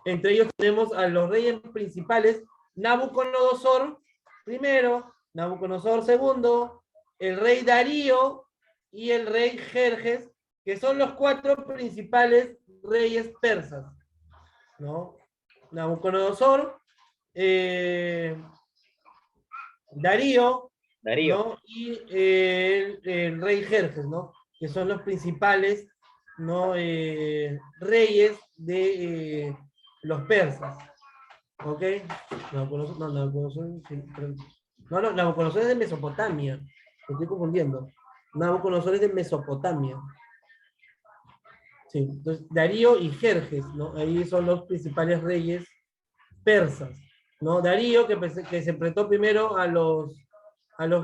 Entre ellos tenemos a los reyes principales, Nabucodonosor primero, Nabucodonosor segundo, el rey Darío y el rey Jerjes, que son los 4 principales reyes persas, ¿no? Nabucodonosor, Darío, ¿no? Y el rey Jerjes, ¿no? Que son los principales, ¿no? Reyes de los persas. ¿Ok? Nabucodonosor es de Mesopotamia. Me estoy confundiendo. Nabucodonosor es de Mesopotamia. Sí, entonces Darío y Jerjes, ¿no? Ahí son los principales reyes persas, ¿no? Darío, que se enfrentó primero a los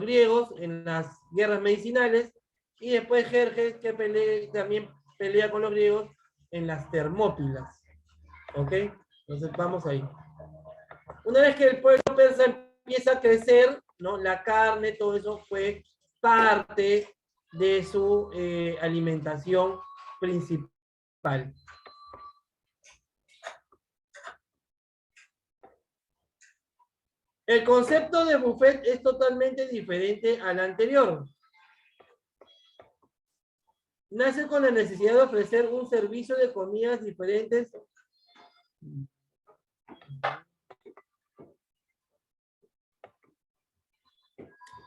griegos en las guerras medicinales, y después Jerjes, que también pelea con los griegos en las Termópilas. ¿Ok? Entonces vamos ahí. Una vez que el pueblo persa empieza a crecer, ¿no? La carne, todo eso fue parte de su alimentación principal. El concepto de buffet es totalmente diferente al anterior. Nace con la necesidad de ofrecer un servicio de comidas diferentes.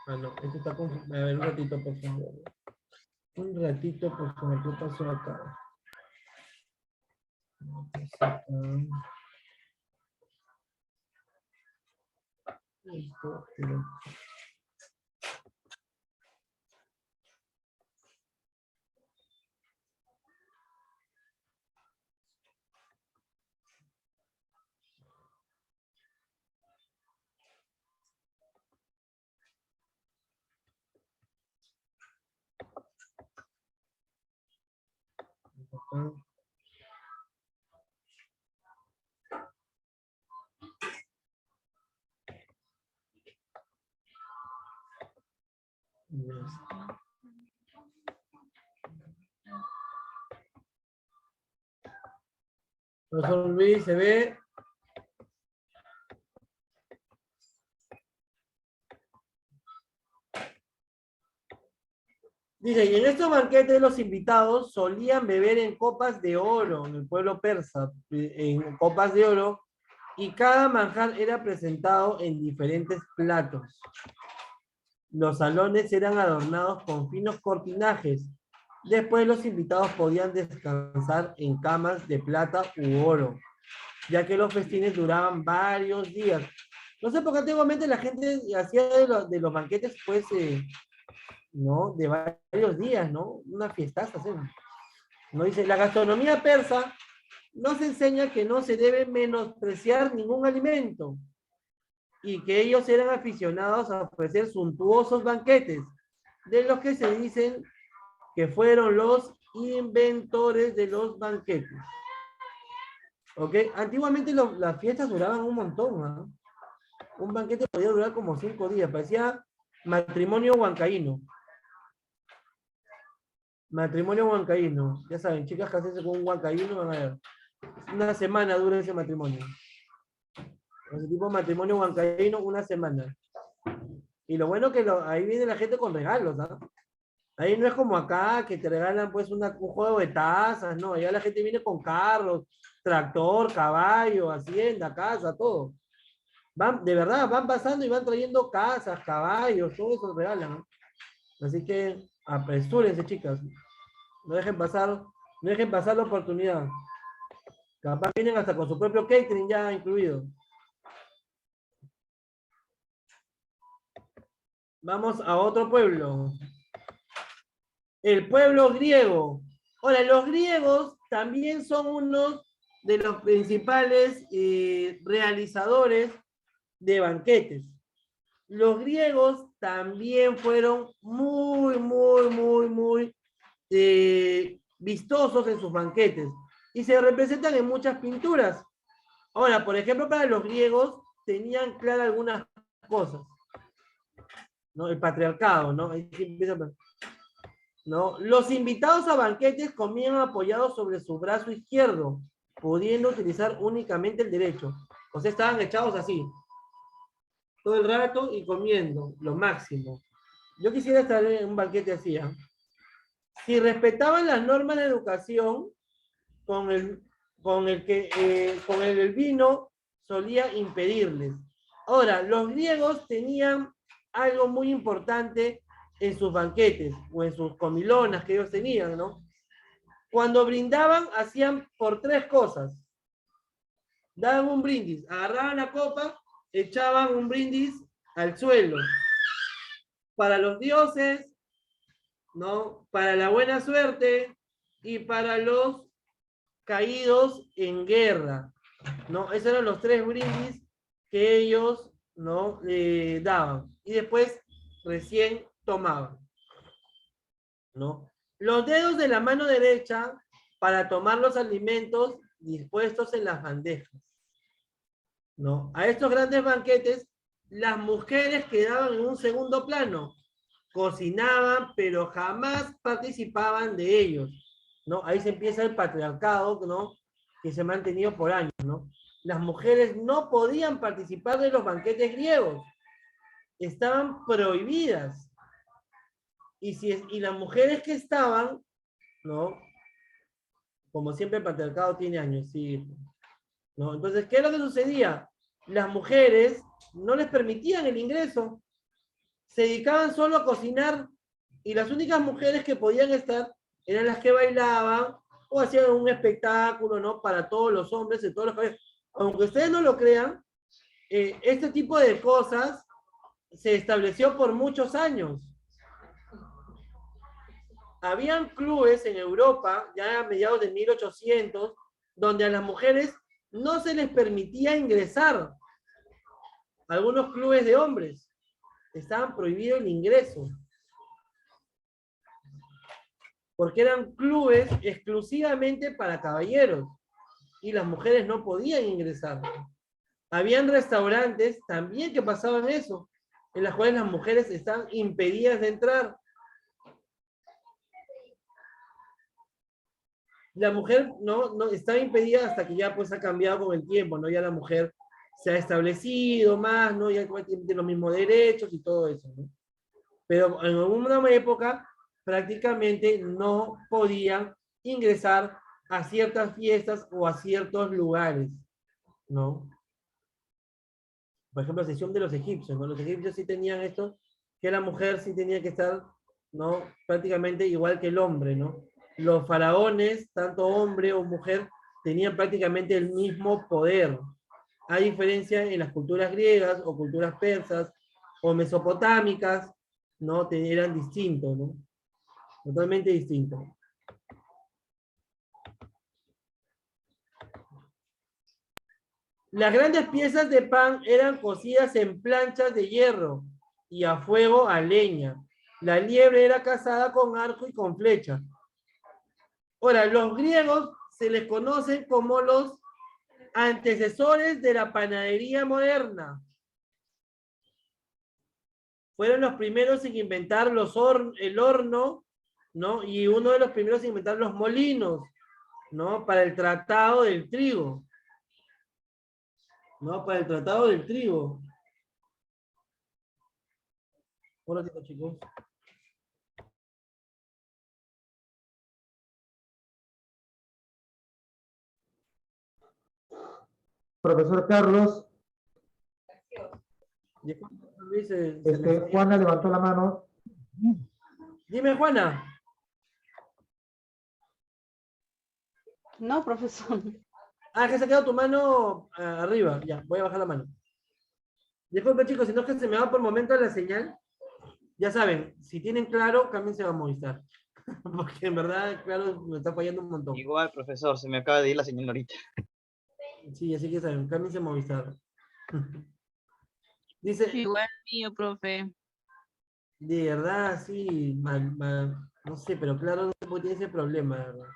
Ah, no, esto está confundido. A ver, un ratito, por favor. Un ratito, por favor, ¿qué pasó acá? Profesor Luis, ¿se ve? Dice, y en estos banquetes los invitados solían beber en copas de oro, en el pueblo persa, en copas de oro, y cada manjar era presentado en diferentes platos. Los salones eran adornados con finos cortinajes. Después los invitados podían descansar en camas de plata u oro, ya que los festines duraban varios días. No sé por qué antiguamente la gente hacía de los banquetes, pues, ¿no? De varios días, ¿no? Una fiestaza, ¿sí? ¿No? Dice, la gastronomía persa nos enseña que no se debe menospreciar ningún alimento y que ellos eran aficionados a ofrecer suntuosos banquetes, de los que se dicen que fueron los inventores de los banquetes. ¿Ok? Antiguamente las fiestas duraban un montón, ¿no? Un banquete podía durar como 5 días, parecía matrimonio huancaíno. Matrimonio huancaíno. Ya saben, chicas que hacen con un huancaíno, van a ver. Una semana dura ese matrimonio. Ese tipo de matrimonio huancaíno, una semana. Y lo bueno que ahí viene la gente con regalos, ¿no? Ahí no es como acá, que te regalan pues un juego de tazas, no. Allá la gente viene con carros, tractor, caballo, hacienda, casa, todo. Van, de verdad, van pasando y van trayendo casas, caballos, todo eso regalan, ¿no? Así que apresúrense, chicas. No dejen pasar la oportunidad. Capaz vienen hasta con su propio catering ya incluido. Vamos a otro pueblo. El pueblo griego. Ahora, los griegos también son unos de los principales realizadores de banquetes. Los griegos también fueron muy vistosos en sus banquetes y se representan en muchas pinturas. Ahora, por ejemplo, para los griegos tenían claras algunas cosas, ¿no? El patriarcado, ¿no? Ahí sí empieza, ¿no? Los invitados a banquetes comían apoyados sobre su brazo izquierdo, pudiendo utilizar únicamente el derecho. O sea, estaban echados así, todo el rato y comiendo, lo máximo. Yo quisiera estar en un banquete así, ¿eh? Si respetaban las normas de educación, con el vino solía impedirles. Ahora, los griegos tenían algo muy importante en sus banquetes, o en sus comilonas que ellos tenían, ¿no? Cuando brindaban, hacían por 3 cosas. Daban un brindis, agarraban la copa, echaban un brindis al suelo. Para los dioses, ¿no? Para la buena suerte y para los caídos en guerra, ¿no? Esos eran los 3 brindis que ellos, ¿no? daban. Y después recién tomaban, ¿no? Los dedos de la mano derecha para tomar los alimentos dispuestos en las bandejas, ¿no? A estos grandes banquetes las mujeres quedaban en un segundo plano. Cocinaban, pero jamás participaban de ellos, ¿no? Ahí se empieza el patriarcado, ¿no? Que se ha mantenido por años, ¿no? Las mujeres no podían participar de los banquetes griegos. Estaban prohibidas. Y las mujeres que estaban, ¿no? Como siempre el patriarcado tiene años, sí, ¿no? Entonces, ¿qué es lo que sucedía? Las mujeres no les permitían el ingreso, se dedicaban solo a cocinar, y las únicas mujeres que podían estar eran las que bailaban o hacían un espectáculo, ¿no? Para todos los hombres de todos los países. Aunque ustedes no lo crean, este tipo de cosas se estableció por muchos años. Habían clubes en Europa, ya a mediados de 1800, donde a las mujeres no se les permitía ingresar. Algunos clubes de hombres estaban prohibido el ingreso, porque eran clubes exclusivamente para caballeros, y las mujeres no podían ingresar. Habían restaurantes también que pasaban eso, en las cuales las mujeres están impedidas de entrar. La mujer no estaba impedida hasta que ya pues ha cambiado con el tiempo, ¿no? Ya la mujer se ha establecido más, ¿no? Ya tiene los mismos derechos y todo eso, ¿no? Pero en alguna época prácticamente no podían ingresar a ciertas fiestas o a ciertos lugares, ¿no? Por ejemplo, la sesión de los egipcios, ¿no? Los egipcios sí tenían esto, que la mujer sí tenía que estar, ¿no? Prácticamente igual que el hombre, ¿no? Los faraones, tanto hombre o mujer, tenían prácticamente el mismo poder. Hay diferencia en las culturas griegas o culturas persas o mesopotámicas, ¿no? Eran distintos, ¿no? Totalmente distintos. Las grandes piezas de pan eran cocidas en planchas de hierro y a fuego a leña. La liebre era cazada con arco y con flecha. Ahora, los griegos se les conocen como los antecesores de la panadería moderna. Fueron los primeros en inventar el horno, ¿no? Y uno de los primeros en inventar los molinos, ¿no? Para el tratado del trigo. ¿No? Para el tratado del trigo. Hola, chicos. Profesor Carlos, Juana levantó la mano. Dime, Juana. No, profesor. Ah, que se ha quedado tu mano arriba. Ya, voy a bajar la mano. Disculpen, chicos, si no es que se me va por momento la señal. Ya saben, si tienen claro, cámbiense a Movistar. Porque en verdad, claro, me está fallando un montón. Igual, profesor, se me acaba de ir la señal ahorita. Sí, así que saben, cámbiense a Movistar. Dice... Igual mío, profe. De verdad, sí, no sé, pero claro, no tiene ese problema, ¿verdad?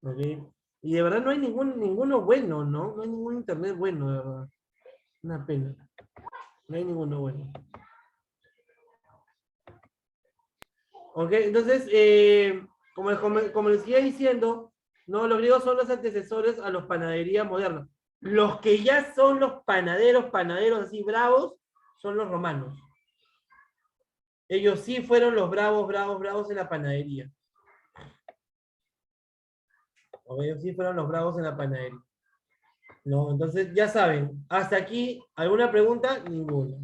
¿Okay? Y de verdad no hay ninguno bueno, ¿no? No hay ningún internet bueno, de verdad. Una pena. No hay ninguno bueno. Ok, entonces, como les iba diciendo, no, los griegos son los antecesores a los panaderías modernas. Los que ya son los panaderos así bravos, son los romanos. Ellos sí fueron los bravos en la panadería. Ellos sí fueron los bravos en la panadería. ¿No? Entonces, ya saben, hasta aquí, ¿alguna pregunta? Ninguna.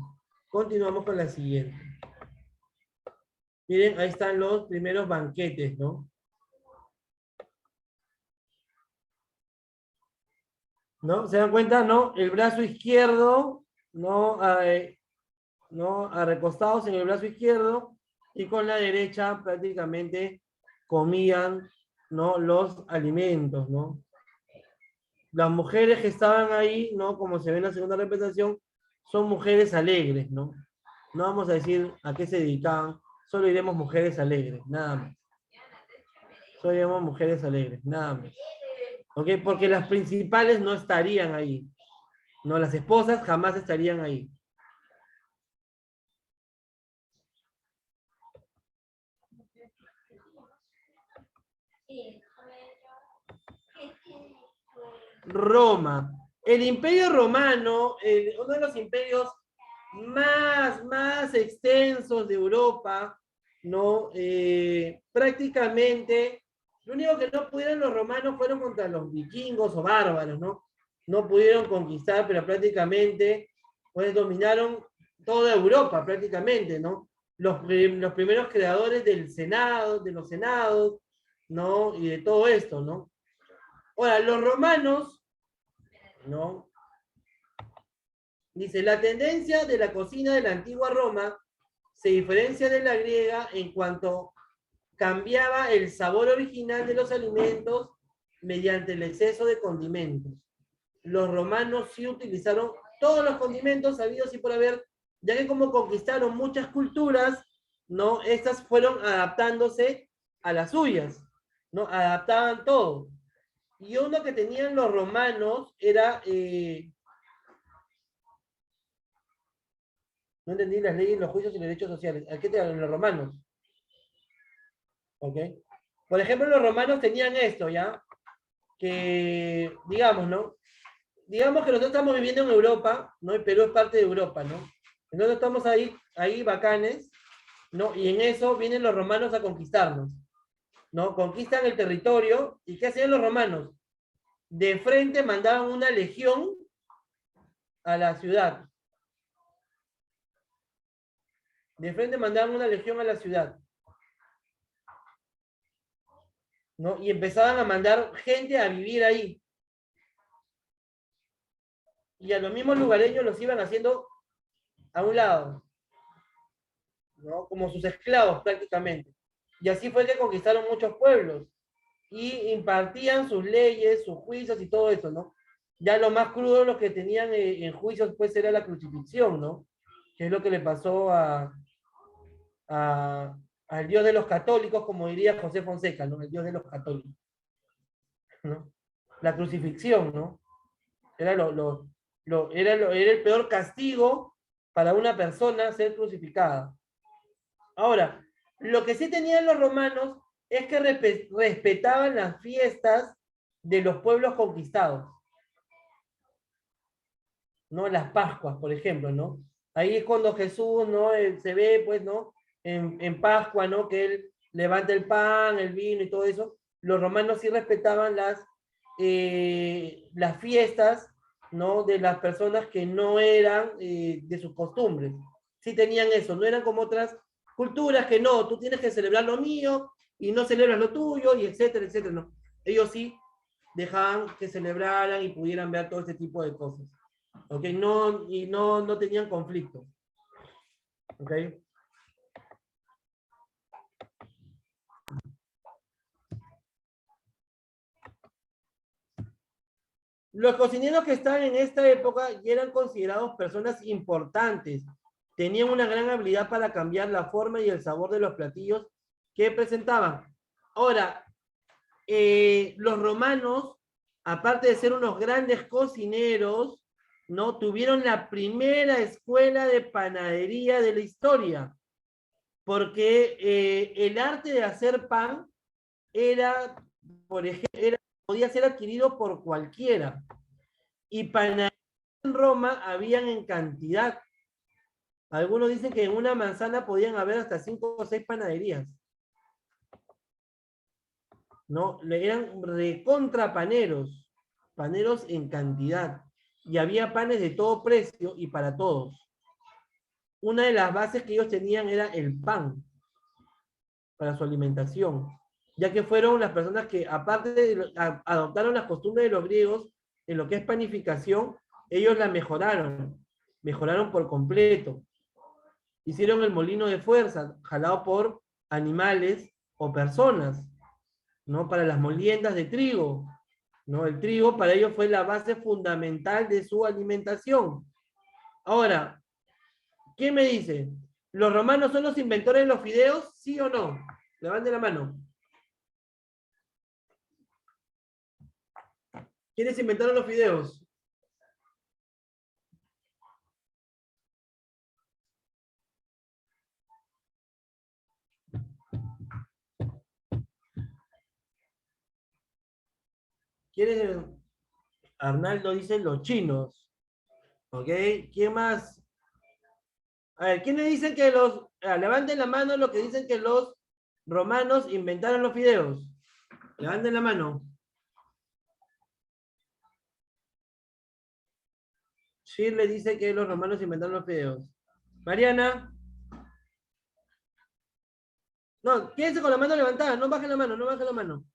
Continuamos con la siguiente. Miren, ahí están los primeros banquetes, ¿no? ¿No? ¿Se dan cuenta? ¿No? El brazo izquierdo, ¿no? Recostados en el brazo izquierdo, y con la derecha prácticamente comían, ¿no? Los alimentos, ¿no? Las mujeres que estaban ahí, ¿no? Como se ve en la segunda representación, son mujeres alegres, ¿no? No vamos a decir a qué se dedicaban, solo diremos mujeres alegres, nada más. Solo diremos mujeres alegres, nada más. ¿Ok? Porque las principales no estarían ahí. No, las esposas jamás estarían ahí. Roma. El Imperio Romano, uno de los imperios más extensos de Europa, ¿no? Prácticamente, lo único que no pudieron los romanos fueron contra los vikingos o bárbaros, ¿no? No pudieron conquistar, pero prácticamente, pues dominaron toda Europa, prácticamente, ¿no? Los primeros creadores del Senado, de los senados, ¿no? Y de todo esto, ¿no? Ahora, los romanos, ¿no? Dice, la tendencia de la cocina de la antigua Roma se diferencia de la griega en cuanto cambiaba el sabor original de los alimentos mediante el exceso de condimentos. Los romanos sí utilizaron todos los condimentos habidos y por haber, ya que como conquistaron muchas culturas, ¿no? Estas fueron adaptándose a las suyas, ¿no? Adaptaban todo. Y uno que tenían los romanos era... no entendí las leyes, los juicios y los derechos sociales. ¿A qué te hablan los romanos? ¿Ok? Por ejemplo, los romanos tenían esto, ¿ya? Que, digamos, ¿no? Digamos que nosotros estamos viviendo en Europa, ¿no? Y Perú es parte de Europa, ¿no? Entonces estamos ahí bacanes, ¿no? Y en eso vienen los romanos a conquistarnos, ¿no? Conquistan el territorio, ¿y qué hacían los romanos? De frente mandaban una legión a la ciudad. De frente mandaban una legión a la ciudad, ¿no? Y empezaban a mandar gente a vivir ahí. Y a los mismos lugareños los iban haciendo a un lado, ¿no? Como sus esclavos prácticamente. Y así fue que conquistaron muchos pueblos. Y impartían sus leyes, sus juicios y todo eso, ¿no? Ya lo más crudo, lo que tenían en juicios, pues era la crucifixión, ¿no? Que es lo que le pasó al Dios de los católicos, como diría José Fonseca, ¿no? El Dios de los católicos, ¿no? La crucifixión, ¿no? Era era el peor castigo para una persona ser crucificada. Ahora, lo que sí tenían los romanos es que respetaban las fiestas de los pueblos conquistados, ¿no? Las Pascuas, por ejemplo, ¿no? Ahí es cuando Jesús, ¿no? Se ve, pues, ¿no? En Pascua, ¿no? Que él levanta el pan, el vino y todo eso. Los romanos sí respetaban las fiestas, ¿no? De las personas que no eran de sus costumbres. Sí tenían eso, no eran como otras culturas que no, tú tienes que celebrar lo mío y no celebras lo tuyo, y etcétera, etcétera, no. Ellos sí dejaban que celebraran y pudieran ver todo este tipo de cosas. ¿Ok? No tenían conflicto. ¿Ok? Los cocineros que estaban en esta época ya eran considerados personas importantes. Tenían una gran habilidad para cambiar la forma y el sabor de los platillos que presentaban. Ahora, los romanos, aparte de ser unos grandes cocineros, ¿no? Tuvieron la primera escuela de panadería de la historia, porque el arte de hacer pan era, por ejemplo, podía ser adquirido por cualquiera. Y panaderías en Roma habían en cantidad. Algunos dicen que en una manzana podían haber hasta 5 o 6 panaderías, ¿no? Eran recontra paneros, paneros en cantidad. Y había panes de todo precio y para todos. Una de las bases que ellos tenían era el pan para su alimentación, ya que fueron las personas que, aparte de adoptaron las costumbres de los griegos en lo que es panificación, ellos la mejoraron por completo. Hicieron el molino de fuerza, jalado por animales o personas, ¿no? Para las moliendas de trigo, ¿no? El trigo para ellos fue la base fundamental de su alimentación. Ahora, ¿quién me dice? ¿Los romanos son los inventores de los fideos? ¿Sí o no? Levanten la mano. ¿Quiénes inventaron los fideos? ¿Quién es el? Arnaldo dice los chinos. ¿Ok? ¿Quién más? A ver, ¿quiénes dicen que los... levanten la mano los que dicen que los romanos inventaron los fideos. Levanten la mano. Shirley dice que los romanos inventaron los fideos. Mariana. No, quédense con la mano levantada, no bajen la mano, no bajen la mano.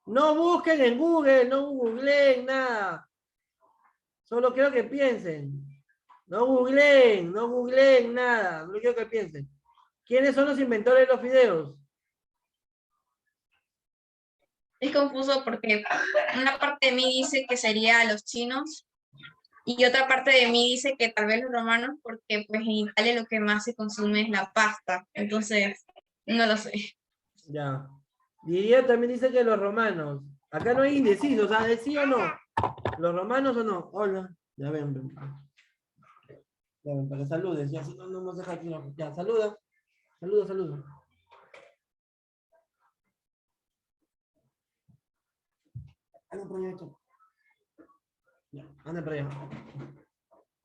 No busquen en Google, no googleen nada. Solo quiero que piensen. No googleen nada. Solo quiero que piensen. ¿Quiénes son los inventores de los fideos? Es confuso porque una parte de mí dice que sería los chinos y otra parte de mí dice que tal vez los romanos porque pues en Italia lo que más se consume es la pasta. Entonces, no lo sé. Ya. Diría también dice que los romanos. Acá no hay indecisos, ¿sabes? ¿Sí o no? ¿Los romanos o no? Hola. Ya ven. Ya ven, para que saludes. Ya, si no, no nos deja aquí. No. Ya, saluda. Saluda. Anda por allá, chico. Ya, anda por allá.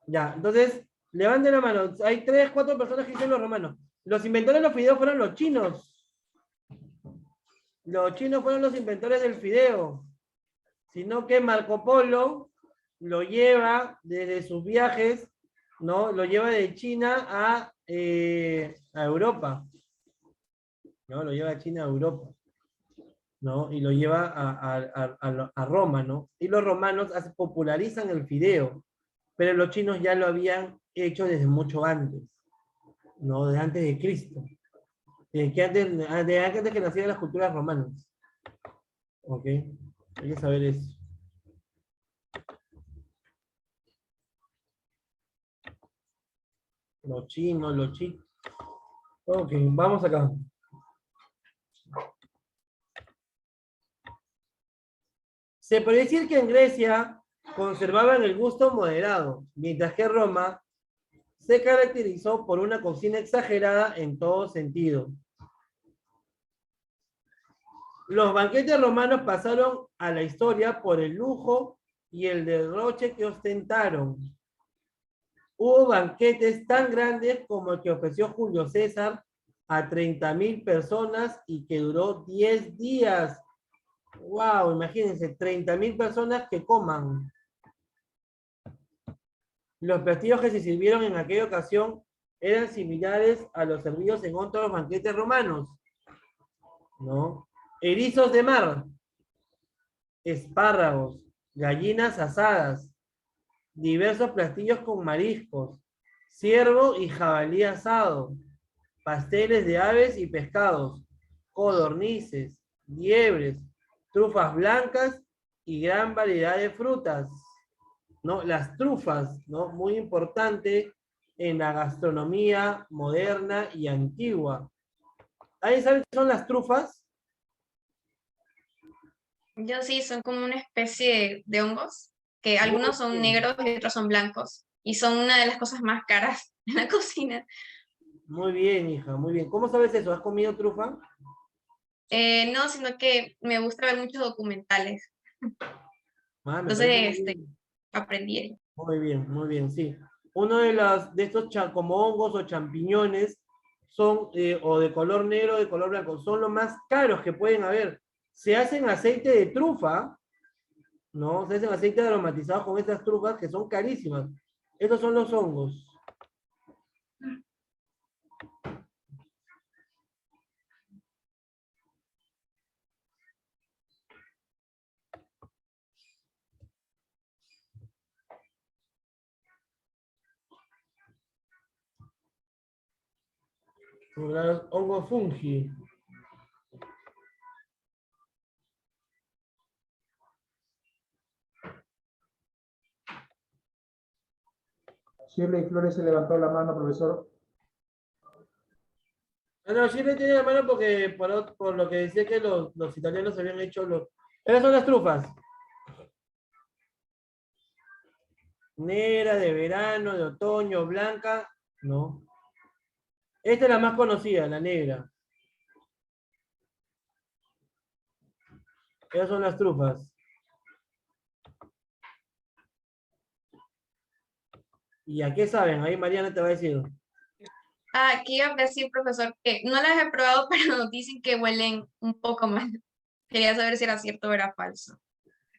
Ya, entonces, levanten la mano. Hay 3, 4 personas que dicen los romanos. Los inventores de los fideos fueron los chinos. Los chinos fueron los inventores del fideo. Sino que Marco Polo lo lleva desde sus viajes, ¿no? Lo lleva de China a Europa. ¿No? Lo lleva de China a Europa. ¿No? Y lo lleva a Roma, ¿no? Y los romanos popularizan el fideo, pero los chinos ya lo habían hecho desde mucho antes, ¿no? Desde antes de Cristo. Desde antes de que nacieran las culturas romanas. ¿Ok? Hay que saber eso. Los chinos. Ok, vamos acá. Se puede decir que en Grecia conservaban el gusto moderado, mientras que Roma se caracterizó por una cocina exagerada en todo sentido. Los banquetes romanos pasaron a la historia por el lujo y el derroche que ostentaron. Hubo banquetes tan grandes como el que ofreció Julio César a 30.000 personas y que duró 10 días. ¡Wow! Imagínense, 30.000 personas que coman. Los platillos que se sirvieron en aquella ocasión eran similares a los servidos en otros banquetes romanos, ¿no? Erizos de mar, espárragos, gallinas asadas, diversos platillos con mariscos, ciervo y jabalí asado, pasteles de aves y pescados, codornices, liebres, trufas blancas y gran variedad de frutas, ¿no? Las trufas, ¿no? Muy importante en la gastronomía moderna y antigua. ¿Alguien sabe qué son las trufas? Yo sí, son como una especie de hongos, que algunos son negros y otros son blancos, y son una de las cosas más caras en la cocina. Muy bien, hija, muy bien. ¿Cómo sabes eso? ¿Has comido trufa? No, sino que me gusta ver muchos documentales. Ah, me Entonces, parece muy bien. aprendí. Muy bien, sí. Uno de estos como hongos o champiñones son o de color negro o de color blanco, son los más caros que pueden haber. Se hacen aceite de trufa, ¿no? Se hacen aceite aromatizado con estas trufas que son carísimas. Estos son los hongos. Los hongos fungi. Shirley Flores se levantó la mano, profesor. Ah, no, sí le tiene la mano porque por lo que decía que los italianos habían hecho los... Esas son las trufas. Negra, de verano, de otoño, blanca, ¿no? Esta es la más conocida, la negra. Esas son las trufas. ¿Y a qué saben? Ahí Mariana te va a decir. Aquí iba a decir, profesor, que no las he probado, pero dicen que huelen un poco mal. Quería saber si era cierto o era falso.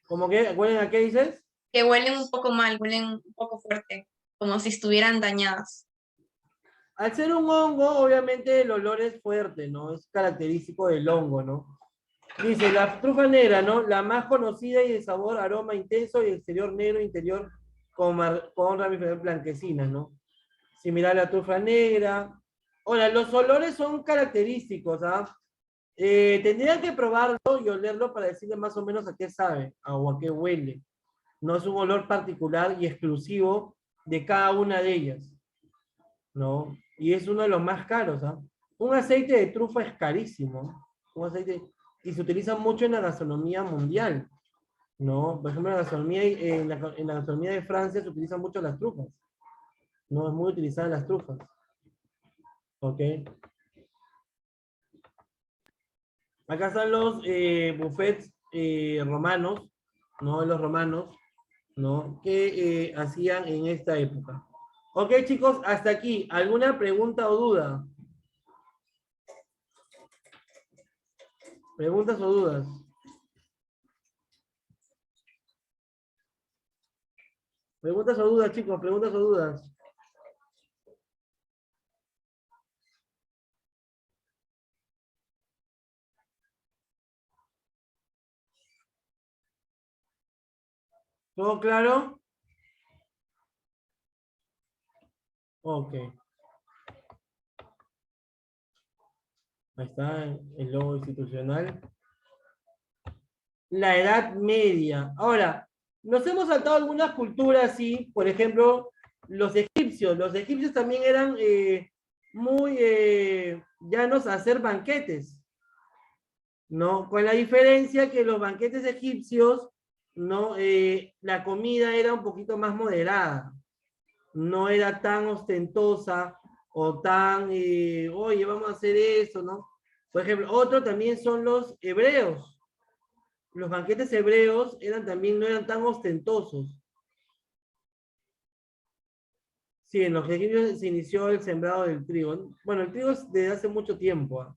¿Cómo que? ¿Huelen a qué dices? Que huelen un poco mal, huelen un poco fuerte, como si estuvieran dañadas. Al ser un hongo, obviamente el olor es fuerte, ¿no? Es característico del hongo, ¿no? Dice, la trufa negra, ¿no? La más conocida y de sabor, aroma intenso y exterior negro, interior con ramificaciones blanquecinas, ¿no? Similar a la trufa negra. Ahora, los olores son característicos, ¿ah? Tendrían que probarlo y olerlo para decirle más o menos a qué sabe o a qué huele. No es un olor particular y exclusivo de cada una de ellas, ¿no? Y es uno de los más caros, ¿ah? Un aceite de trufa es carísimo. Un aceite, y se utiliza mucho en la gastronomía mundial, ¿no? Por ejemplo, en la gastronomía de Francia se utilizan mucho las trufas, ¿no? Es muy utilizada las trufas. ¿Ok? Acá están los buffets romanos, ¿no? Los romanos, ¿no? Que hacían en esta época. Ok, chicos, hasta aquí. ¿Alguna pregunta o duda? ¿Preguntas o dudas? ¿Preguntas o dudas, chicos? ¿Preguntas o dudas? ¿Todo claro? Ok. Ahí está el logo institucional. La Edad Media. Ahora, nos hemos saltado algunas culturas, sí. Por ejemplo, los egipcios. Los egipcios también eran muy llanos a hacer banquetes, ¿no? Con la diferencia que los banquetes egipcios, ¿no? La comida era un poquito más moderada. No era tan ostentosa o tan, oye, vamos a hacer eso, ¿no? Por ejemplo, otro también son los hebreos. Los banquetes hebreos no eran tan ostentosos. Sí, en los egipcios se inició el sembrado del trigo. Bueno, el trigo es desde hace mucho tiempo. ¿Ah?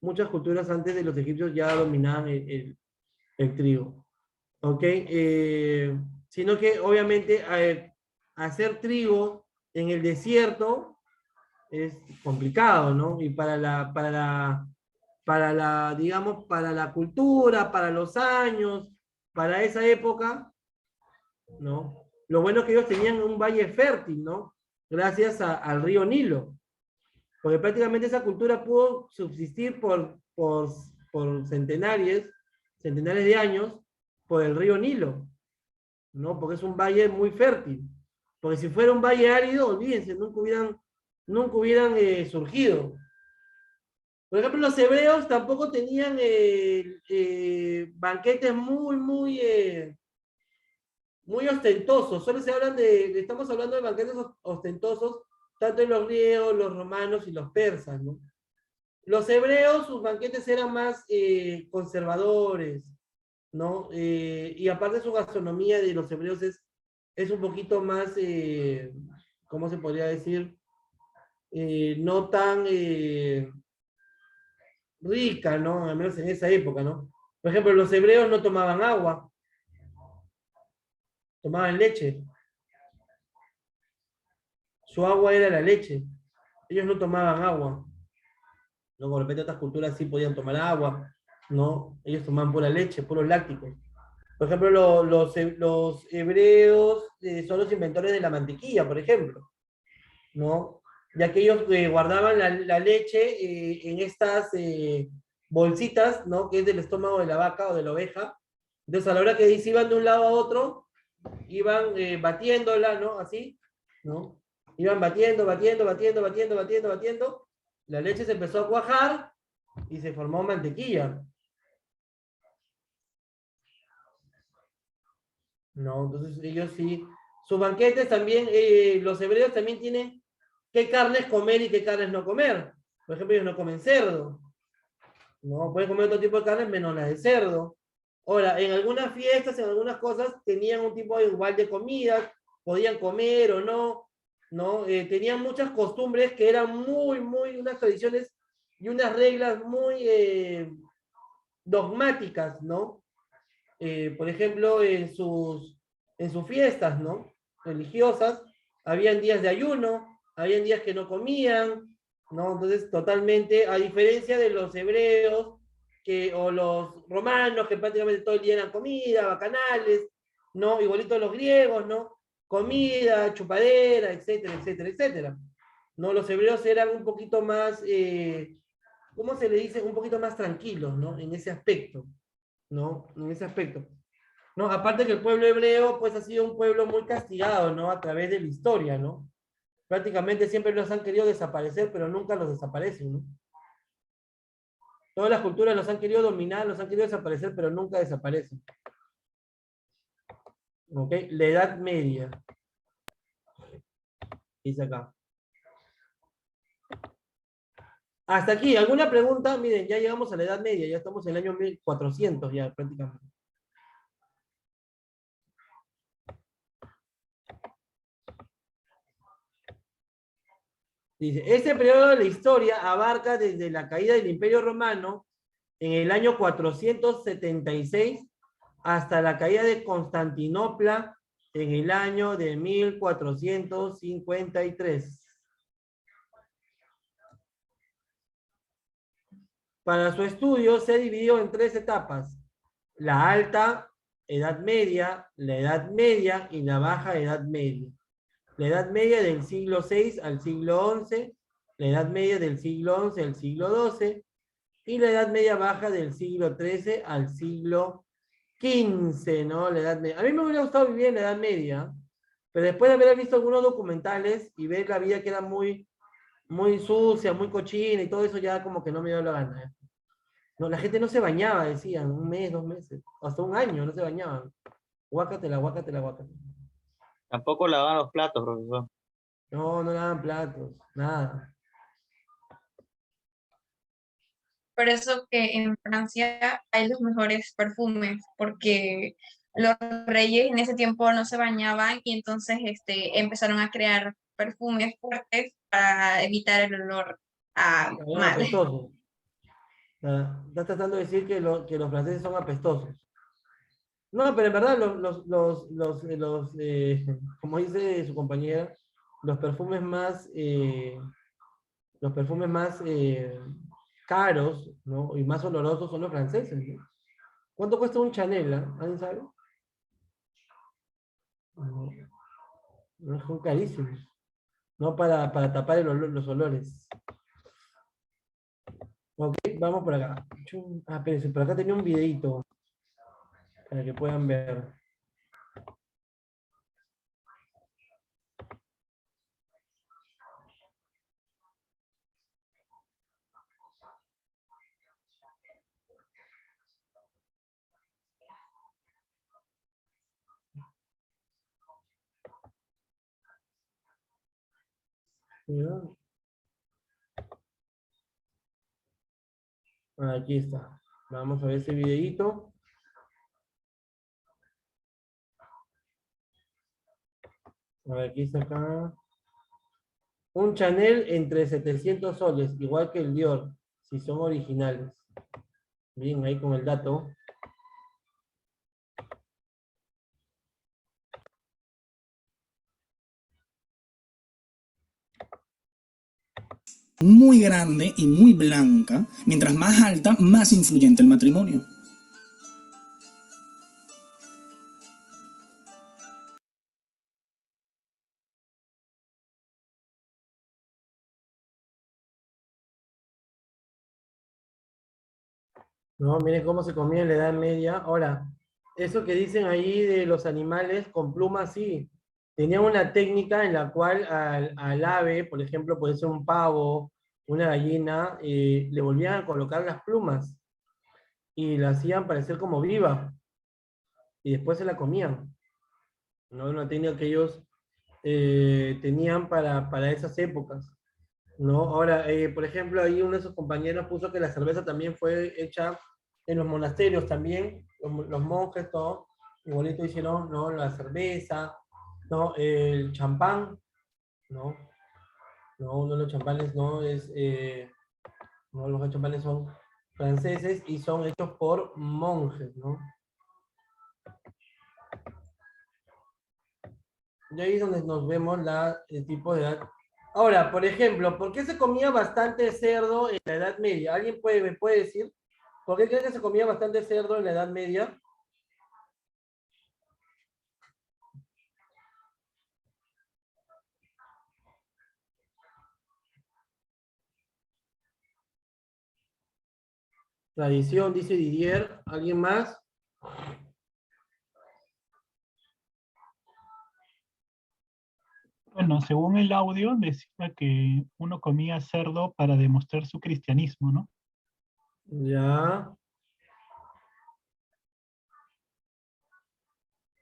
Muchas culturas antes de los egipcios ya dominaban el trigo. ¿Ok? Sino que obviamente hacer trigo en el desierto es complicado, ¿no? Y digamos, para la cultura, para los años, para esa época, ¿no? Lo bueno es que ellos tenían un valle fértil, ¿no? Gracias al río Nilo. Porque prácticamente esa cultura pudo subsistir por centenares de años por el río Nilo, ¿no? Porque es un valle muy fértil. Porque si fuera un valle árido, olvídense, nunca hubieran surgido. Por ejemplo, los hebreos tampoco tenían banquetes muy ostentosos. Solo estamos hablando de banquetes ostentosos, tanto en los griegos, los romanos y los persas, ¿no? Los hebreos, sus banquetes eran más conservadores, ¿no? Y aparte su gastronomía de los hebreos es un poquito más, ¿cómo se podría decir? No tan rica, ¿no? Al menos en esa época, ¿no? Por ejemplo, los hebreos no tomaban agua, tomaban leche. Su agua era la leche. Ellos no tomaban agua. ¿No? Con repente otras culturas sí podían tomar agua, ¿no? Ellos tomaban pura leche, puros lácticos. Por ejemplo, los hebreos son los inventores de la mantequilla, por ejemplo, ¿no? Ya que ellos guardaban la leche en estas bolsitas, ¿no? Que es del estómago de la vaca o de la oveja. Entonces, a la hora que se iban de un lado a otro, iban batiéndola, ¿no? Así, ¿no? Iban batiendo. La leche se empezó a cuajar y se formó mantequilla. No, entonces ellos sí. Sus banquetes también, los hebreos también tienen qué carnes comer y qué carnes no comer. Por ejemplo, ellos no comen cerdo. No, pueden comer otro tipo de carnes menos las de cerdo. Ahora, en algunas fiestas, en algunas cosas, tenían un tipo igual de comidas, podían comer o no. ¿no? Tenían muchas costumbres que eran unas tradiciones y unas reglas muy dogmáticas, ¿no? Por ejemplo, en sus fiestas, ¿no? Religiosas, habían días de ayuno, habían días que no comían, ¿no? Entonces, totalmente, a diferencia de los hebreos o los romanos, que prácticamente todo el día eran comida, bacanales, ¿no? Igualito los griegos, ¿no? Comida, chupadera, etcétera, etcétera, etcétera. ¿No? Los hebreos eran un poquito más, ¿cómo se le dice? Un poquito más tranquilos, ¿no? En ese aspecto, ¿no? En ese aspecto. ¿No? Aparte que el pueblo hebreo, pues, ha sido un pueblo muy castigado, ¿no? A través de la historia, ¿no? Prácticamente siempre los han querido desaparecer, pero nunca los desaparecen, ¿no? Todas las culturas los han querido dominar, los han querido desaparecer, pero nunca desaparecen. ¿Ok? La Edad Media. Dice acá. Hasta aquí, ¿alguna pregunta? Miren, ya llegamos a la Edad Media, ya estamos en el año 1400 ya prácticamente. Dice, este periodo de la historia abarca desde la caída del Imperio Romano en el año 476 hasta la caída de Constantinopla en el año de 1453. Para su estudio se dividió en 3 etapas: la Alta Edad Media, la Edad Media y la Baja Edad Media. La Edad Media del siglo VI al siglo XI, la Edad Media del siglo XI al siglo XII, y la Edad Media Baja del siglo XIII al siglo XV, ¿no? La Edad Media. A mí me hubiera gustado vivir en la Edad Media, pero después de haber visto algunos documentales y ver la vida que era muy sucia, muy cochina y todo eso, ya como que no me dio la gana. ¿Eh? No, la gente no se bañaba, decían, 1 mes, 2 meses, hasta 1 año no se bañaban. Guácatela, guácatela, guácatela. Tampoco lavaban los platos, profesor. No, no lavan platos, nada. Por eso que en Francia hay los mejores perfumes, porque los reyes en ese tiempo no se bañaban y entonces empezaron a crear perfumes fuertes para evitar el olor a mal. Apestosos. Estás tratando de decir que los franceses son apestosos. No, pero en verdad como dice su compañera, los perfumes más caros, ¿no? Y más olorosos son los franceses, ¿no? ¿Cuánto cuesta un Chanel? ¿Alguien sabe? No, son carísimos. No para tapar los olores. Ok, vamos por acá. Espérense, por acá tenía un videito para que puedan ver. ¿No? Aquí está. Vamos a ver ese videito. A ver, aquí está acá. Un Chanel entre 700 soles, igual que el Dior, si son originales. Bien, ahí con el dato. Muy grande y muy blanca, mientras más alta, más influyente el matrimonio. No, miren cómo se comía en la Edad Media. Ahora, eso que dicen ahí de los animales con plumas, sí. Tenían una técnica en la cual al ave, por ejemplo, puede ser un pavo, una gallina, le volvían a colocar las plumas y la hacían parecer como viva y después se la comían. ¿No? Una técnica que ellos tenían para esas épocas. ¿No? Ahora, por ejemplo, ahí uno de sus compañeros puso que la cerveza también fue hecha en los monasterios también, los monjes, todo, igualito hicieron, ¿no? La cerveza, ¿no? El champán, ¿no? No, uno de los champanes no es, no, los champanes son franceses y son hechos por monjes, ¿no? Y ahí es donde nos vemos el tipo de edad. Ahora, por ejemplo, ¿por qué se comía bastante cerdo en la Edad Media? ¿Alguien me puede decir por qué creen que se comía bastante cerdo en la Edad Media? Tradición, dice Didier. ¿Alguien más? Bueno, según el audio, decía que uno comía cerdo para demostrar su cristianismo, ¿no? Ya.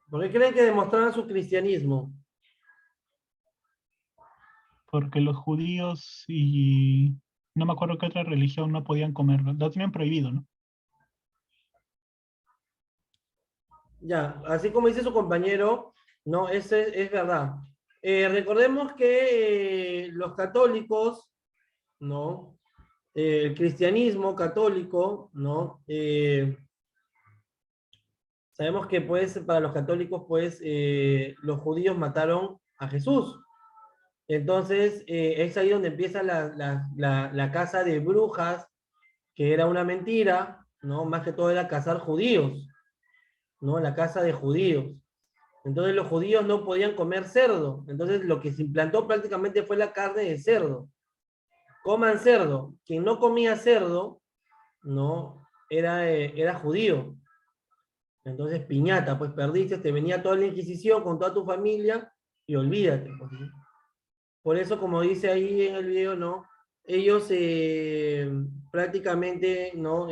¿Por qué creen que demostraban su cristianismo? Porque los judíos y no me acuerdo qué otra religión no podían comerlo, lo tenían prohibido, ¿no? Ya, así como dice su compañero, no, es verdad. Recordemos que los católicos, ¿no? El cristianismo católico, ¿no? Sabemos que pues para los católicos pues los judíos mataron a Jesús. Entonces es ahí donde empieza la casa de brujas, que era una mentira, ¿no? Más que todo era cazar judíos, ¿no? La casa de judíos. Entonces los judíos no podían comer cerdo. Entonces lo que se implantó prácticamente fue la carne de cerdo. Coman cerdo. Quien no comía cerdo, ¿no? Era judío. Entonces piñata, pues perdiste, te venía toda la Inquisición con toda tu familia y olvídate. Pues, ¿no? Por eso, como dice ahí en el video, ¿no? Ellos prácticamente, ¿no?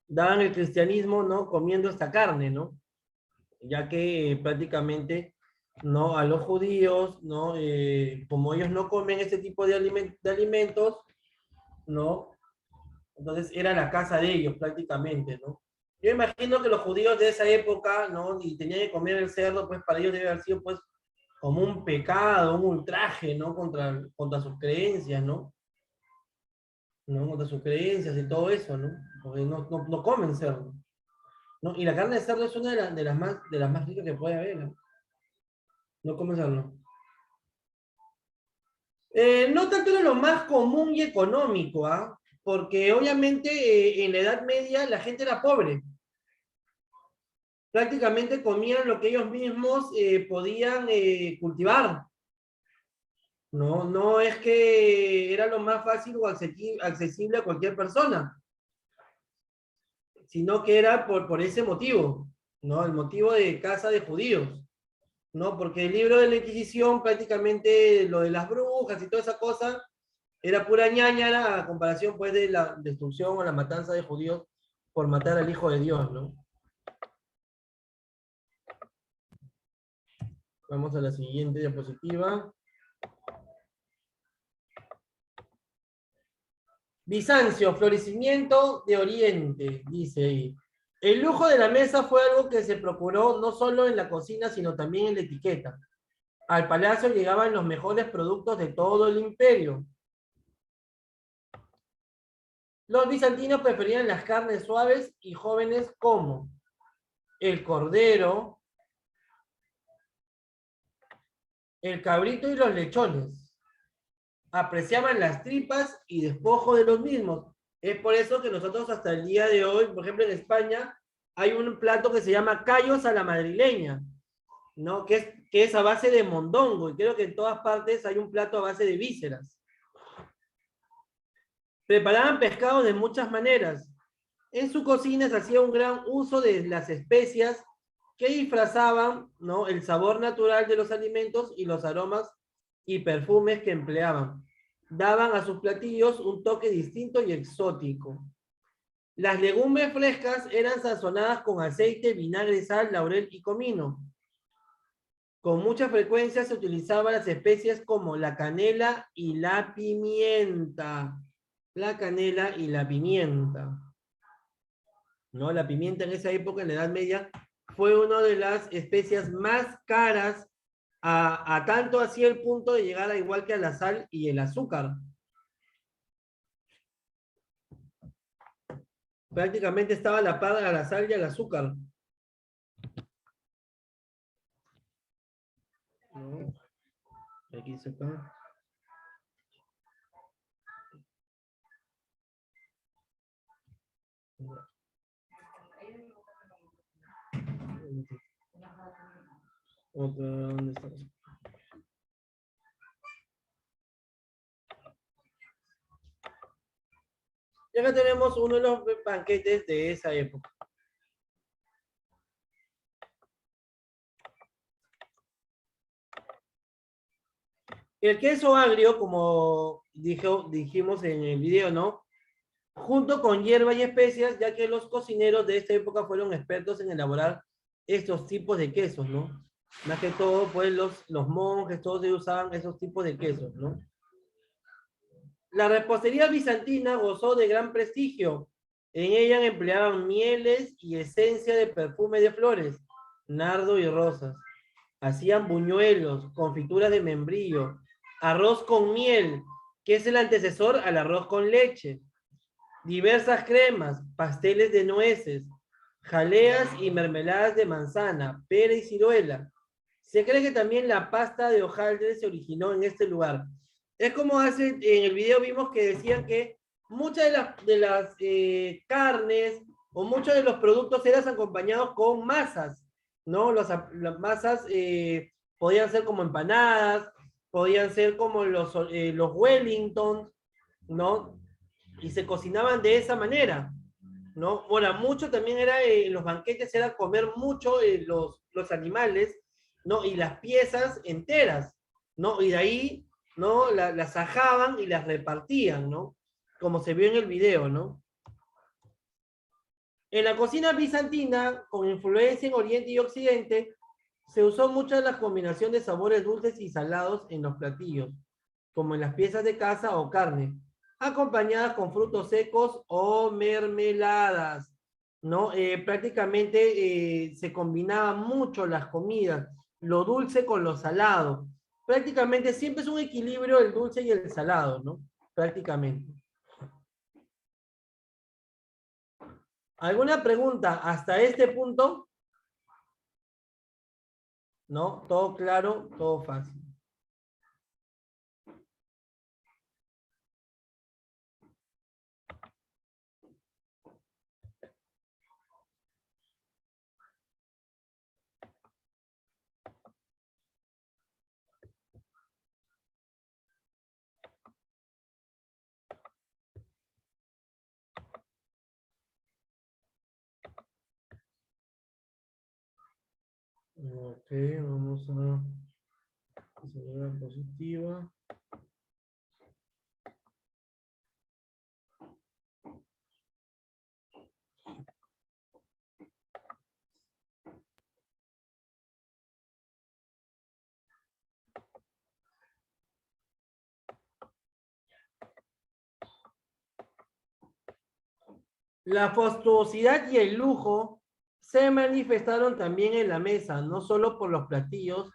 Daban el cristianismo, ¿no? Comiendo esta carne, ¿no? Ya que prácticamente, ¿no? A los judíos, ¿no? Como ellos no comen este tipo de alimentos, ¿no? Entonces era la casa de ellos prácticamente, ¿no? Yo imagino que los judíos de esa época, ¿no? Y tenían que comer el cerdo, pues para ellos debe haber sido, pues, como un pecado, un ultraje, ¿no? Contra sus creencias, ¿no? ¿No? Contra sus creencias y todo eso, ¿no? Porque no comen cerdo, ¿no? Y la carne de cerdo es una de las más ricas que puede haber, ¿no? No comen cerdo. No tanto era lo más común y económico, ¿ah? Porque obviamente en la Edad Media la gente era pobre. Prácticamente comían lo que ellos mismos podían cultivar. No es que era lo más fácil o accesible a cualquier persona, sino que era por ese motivo, ¿no? El motivo de casa de judíos, ¿no? Porque el libro de la Inquisición, prácticamente lo de las brujas y toda esa cosa, era pura ñañara a comparación pues de la destrucción o la matanza de judíos por matar al Hijo de Dios, ¿no? Vamos a la siguiente diapositiva. Bizancio, florecimiento de Oriente, dice ahí. El lujo de la mesa fue algo que se procuró no solo en la cocina, sino también en la etiqueta. Al palacio llegaban los mejores productos de todo el imperio. Los bizantinos preferían las carnes suaves y jóvenes como el cordero, el cabrito y los lechones. Apreciaban las tripas y despojo de los mismos. Es por eso que nosotros hasta el día de hoy, por ejemplo en España, hay un plato que se llama callos a la madrileña, ¿no? Que es a base de mondongo, y creo que en todas partes hay un plato a base de vísceras. Preparaban pescado de muchas maneras. En su cocina se hacía un gran uso de las especias que disfrazaban, ¿no? El sabor natural de los alimentos y los aromas y perfumes que empleaban. Daban a sus platillos un toque distinto y exótico. Las legumbres frescas eran sazonadas con aceite, vinagre, sal, laurel y comino. Con mucha frecuencia se utilizaban las especias como la canela y la pimienta. La canela y la pimienta. ¿No? La pimienta en esa época, en la Edad Media, fue una de las especias más caras a tanto así el punto de llegar a igual que a la sal y el azúcar. Prácticamente estaba a la par a la sal y al azúcar. ¿No? Aquí se está. Otra, ¿dónde está? Y acá tenemos uno de los banquetes de esa época. El queso agrio, como dijimos en el video, ¿no? Junto con hierbas y especias, ya que los cocineros de esta época fueron expertos en elaborar estos tipos de quesos, ¿no? Más que todo, pues los monjes, todos ellos usaban esos tipos de quesos, ¿no? La repostería bizantina gozó de gran prestigio. En ella empleaban mieles y esencia de perfume de flores, nardo y rosas. Hacían buñuelos, confituras de membrillo, arroz con miel, que es el antecesor al arroz con leche, diversas cremas, pasteles de nueces, jaleas y mermeladas de manzana, pera y ciruela. Se cree que también la pasta de hojaldre se originó en este lugar. Es como hace, en el video vimos que decían que muchas de las carnes o muchos de los productos eran acompañados con masas, ¿no? Las masas podían ser como empanadas, podían ser como los Wellington, ¿no? Y se cocinaban de esa manera, ¿no? Ahora, mucho también era, en los banquetes era comer mucho los animales, ¿no? Y las piezas enteras, ¿no? Y de ahí, ¿no? Las ajaban y las repartían, ¿no? Como se vio en el video, ¿no? En la cocina bizantina, con influencia en Oriente y Occidente, se usó mucho la combinación de sabores dulces y salados en los platillos, como en las piezas de caza o carne, acompañadas con frutos secos o mermeladas, ¿no? Prácticamente se combinaban mucho las comidas, lo dulce con lo salado. Prácticamente siempre es un equilibrio el dulce y el salado, ¿no? Prácticamente. ¿Alguna pregunta hasta este punto? ¿No? Todo claro, todo fácil. Ok, vamos a hacer positiva. La fastuosidad y el lujo se manifestaron también en la mesa, no solo por los platillos,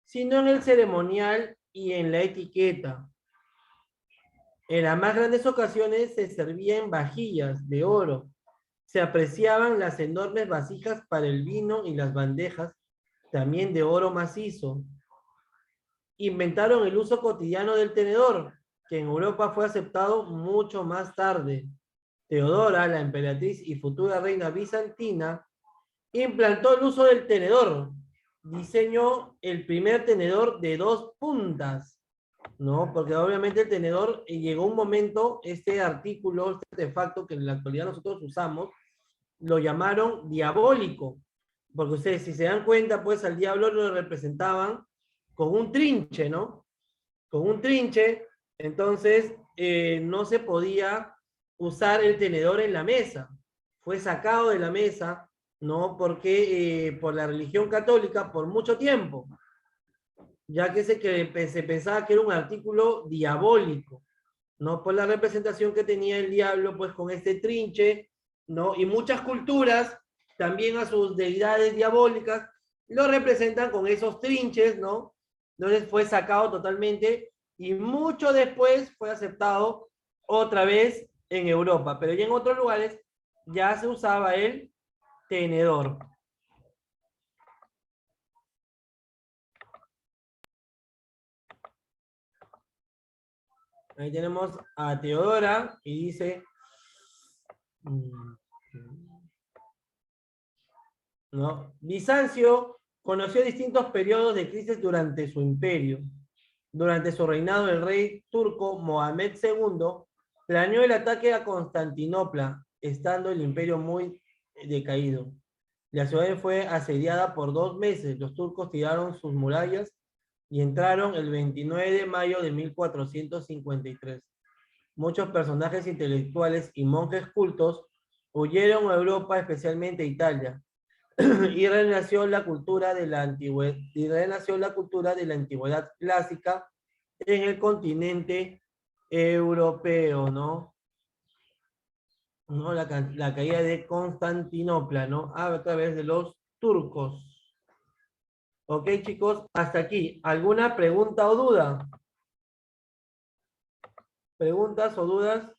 sino en el ceremonial y en la etiqueta. En las más grandes ocasiones se servía en vajillas de oro. Se apreciaban las enormes vasijas para el vino y las bandejas, también de oro macizo. Inventaron el uso cotidiano del tenedor, que en Europa fue aceptado mucho más tarde. Teodora, la emperatriz y futura reina bizantina, implantó el uso del tenedor. Diseñó el primer tenedor de 2 puntas, ¿no? Porque obviamente el tenedor, llegó un momento, este artículo, este artefacto que en la actualidad nosotros usamos, lo llamaron diabólico. Porque ustedes, si se dan cuenta, pues al diablo lo representaban con un trinche, ¿no? Con un trinche, entonces no se podía usar el tenedor en la mesa. Fue sacado de la mesa, ¿no? Porque por la religión católica por mucho tiempo, ya que se pensaba que era un artículo diabólico, ¿no? Por la representación que tenía el diablo, pues con este trinche, ¿no? Y muchas culturas también a sus deidades diabólicas lo representan con esos trinches, ¿no? Entonces fue sacado totalmente y mucho después fue aceptado otra vez en Europa, pero ya en otros lugares ya se usaba el tenedor. Ahí tenemos a Teodora y dice... ¿no? Bizancio conoció distintos periodos de crisis durante su imperio. Durante su reinado, el rey turco Mohamed II planeó el ataque a Constantinopla, estando el imperio muy decaído. La ciudad fue asediada por 2 meses. Los turcos tiraron sus murallas y entraron el 29 de mayo de 1453. Muchos personajes intelectuales y monjes cultos huyeron a Europa, especialmente a Italia, y renació la cultura de la antigüedad, clásica en el continente europeo, ¿no? ¿No? La caída de Constantinopla, ¿no? A través de los turcos. Ok, chicos, hasta aquí. ¿Alguna pregunta o duda? ¿Preguntas o dudas?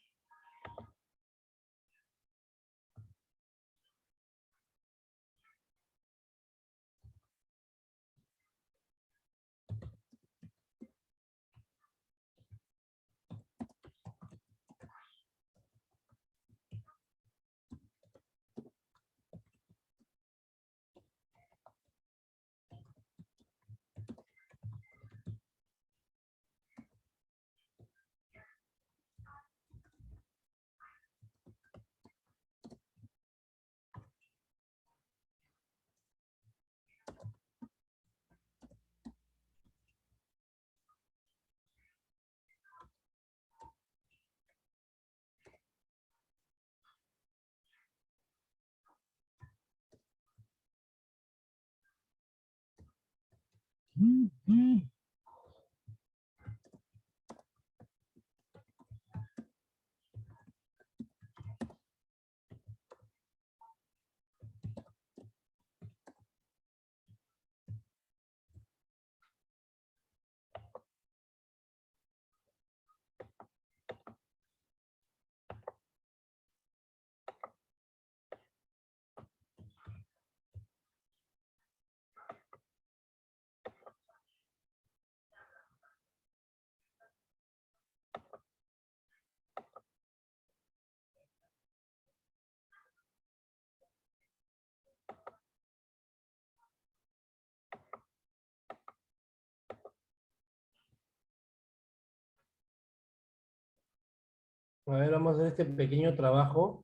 A ver, vamos a hacer este pequeño trabajo.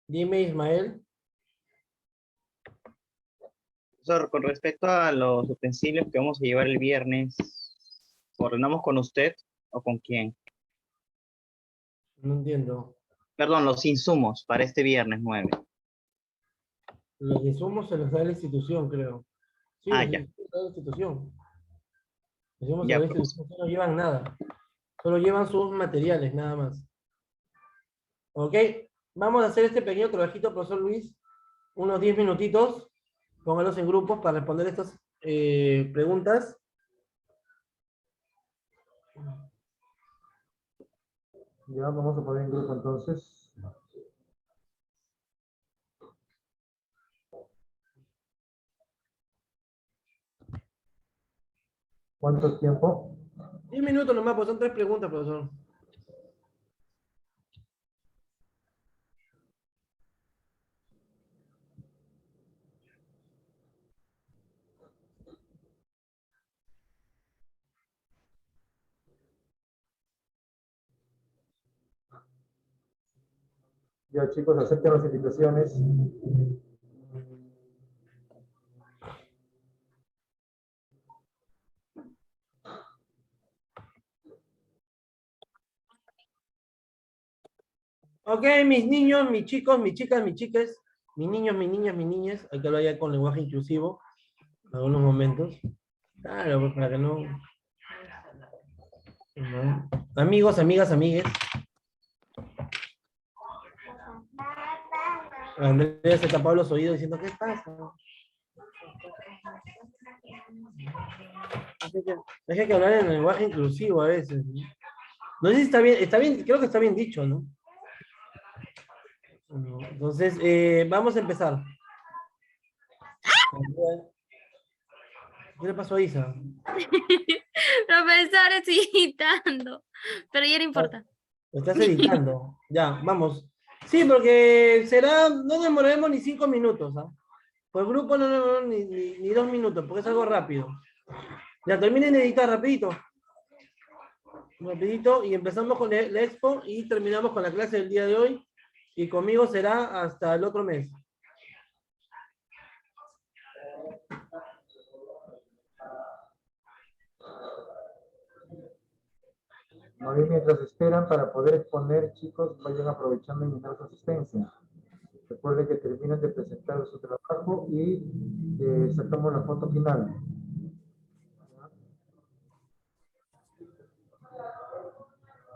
Dime, Ismael. Profesor, con respecto a los utensilios que vamos a llevar el viernes, ¿ordenamos con usted o con quién? No entiendo. Perdón, los insumos para este viernes 9. Los insumos se los da la institución, creo. Sí, Ah, los ya. insumos se los da la institución. Los insumos se Ya, los da la institución, no llevan nada. Solo llevan sus materiales, nada más. Ok, vamos a hacer este pequeño trabajito, profesor Luis. Unos 10 minutitos. Póngalos en grupos para responder estas preguntas. Ya vamos a poner en grupo entonces. ¿Cuánto tiempo? 10 minutos nomás, pues son 3 preguntas, profesor. Ya chicos, acepten las invitaciones. Ok, mis niños, mis chicos, mis chicas, mis chiques, mis niños, mis niñas, mis niñas, hay que hablar ya con lenguaje inclusivo en algunos momentos. Claro, pues para que no... ¿no? Amigos, amigas, amigues. Andrea se tapó los oídos diciendo, ¿qué pasa? Hay que hablar en lenguaje inclusivo a veces, ¿no? No sé si está bien, creo que está bien dicho, ¿no? No, entonces, vamos a empezar. ¿Qué le pasó a Isa? Profesor, estoy editando. Pero ya no importa. Lo estás editando. Ya, vamos. Sí, porque no demoraremos ni 5 minutos, ¿ah? Por grupo no, ni 2 minutos, porque es algo rápido. Ya, terminen de editar rapidito. Rapidito, y empezamos con la expo y terminamos con la clase del día de hoy. Y conmigo será hasta el otro mes. Muy bien, mientras esperan para poder exponer, chicos, vayan aprovechando y iniciar su asistencia. Recuerden que terminen de presentar su trabajo y sacamos la foto final.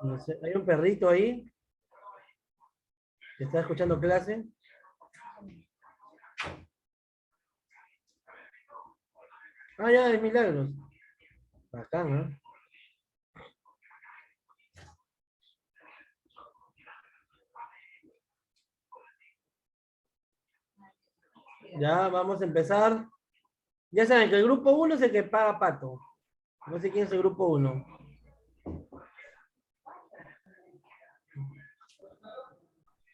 No sé, hay un perrito ahí que está escuchando clase. Ah, ya, es Milagros. Bacán, ¿no? Ya, vamos a empezar. Ya saben que el grupo 1 es el que paga pato. No sé quién es el grupo 1.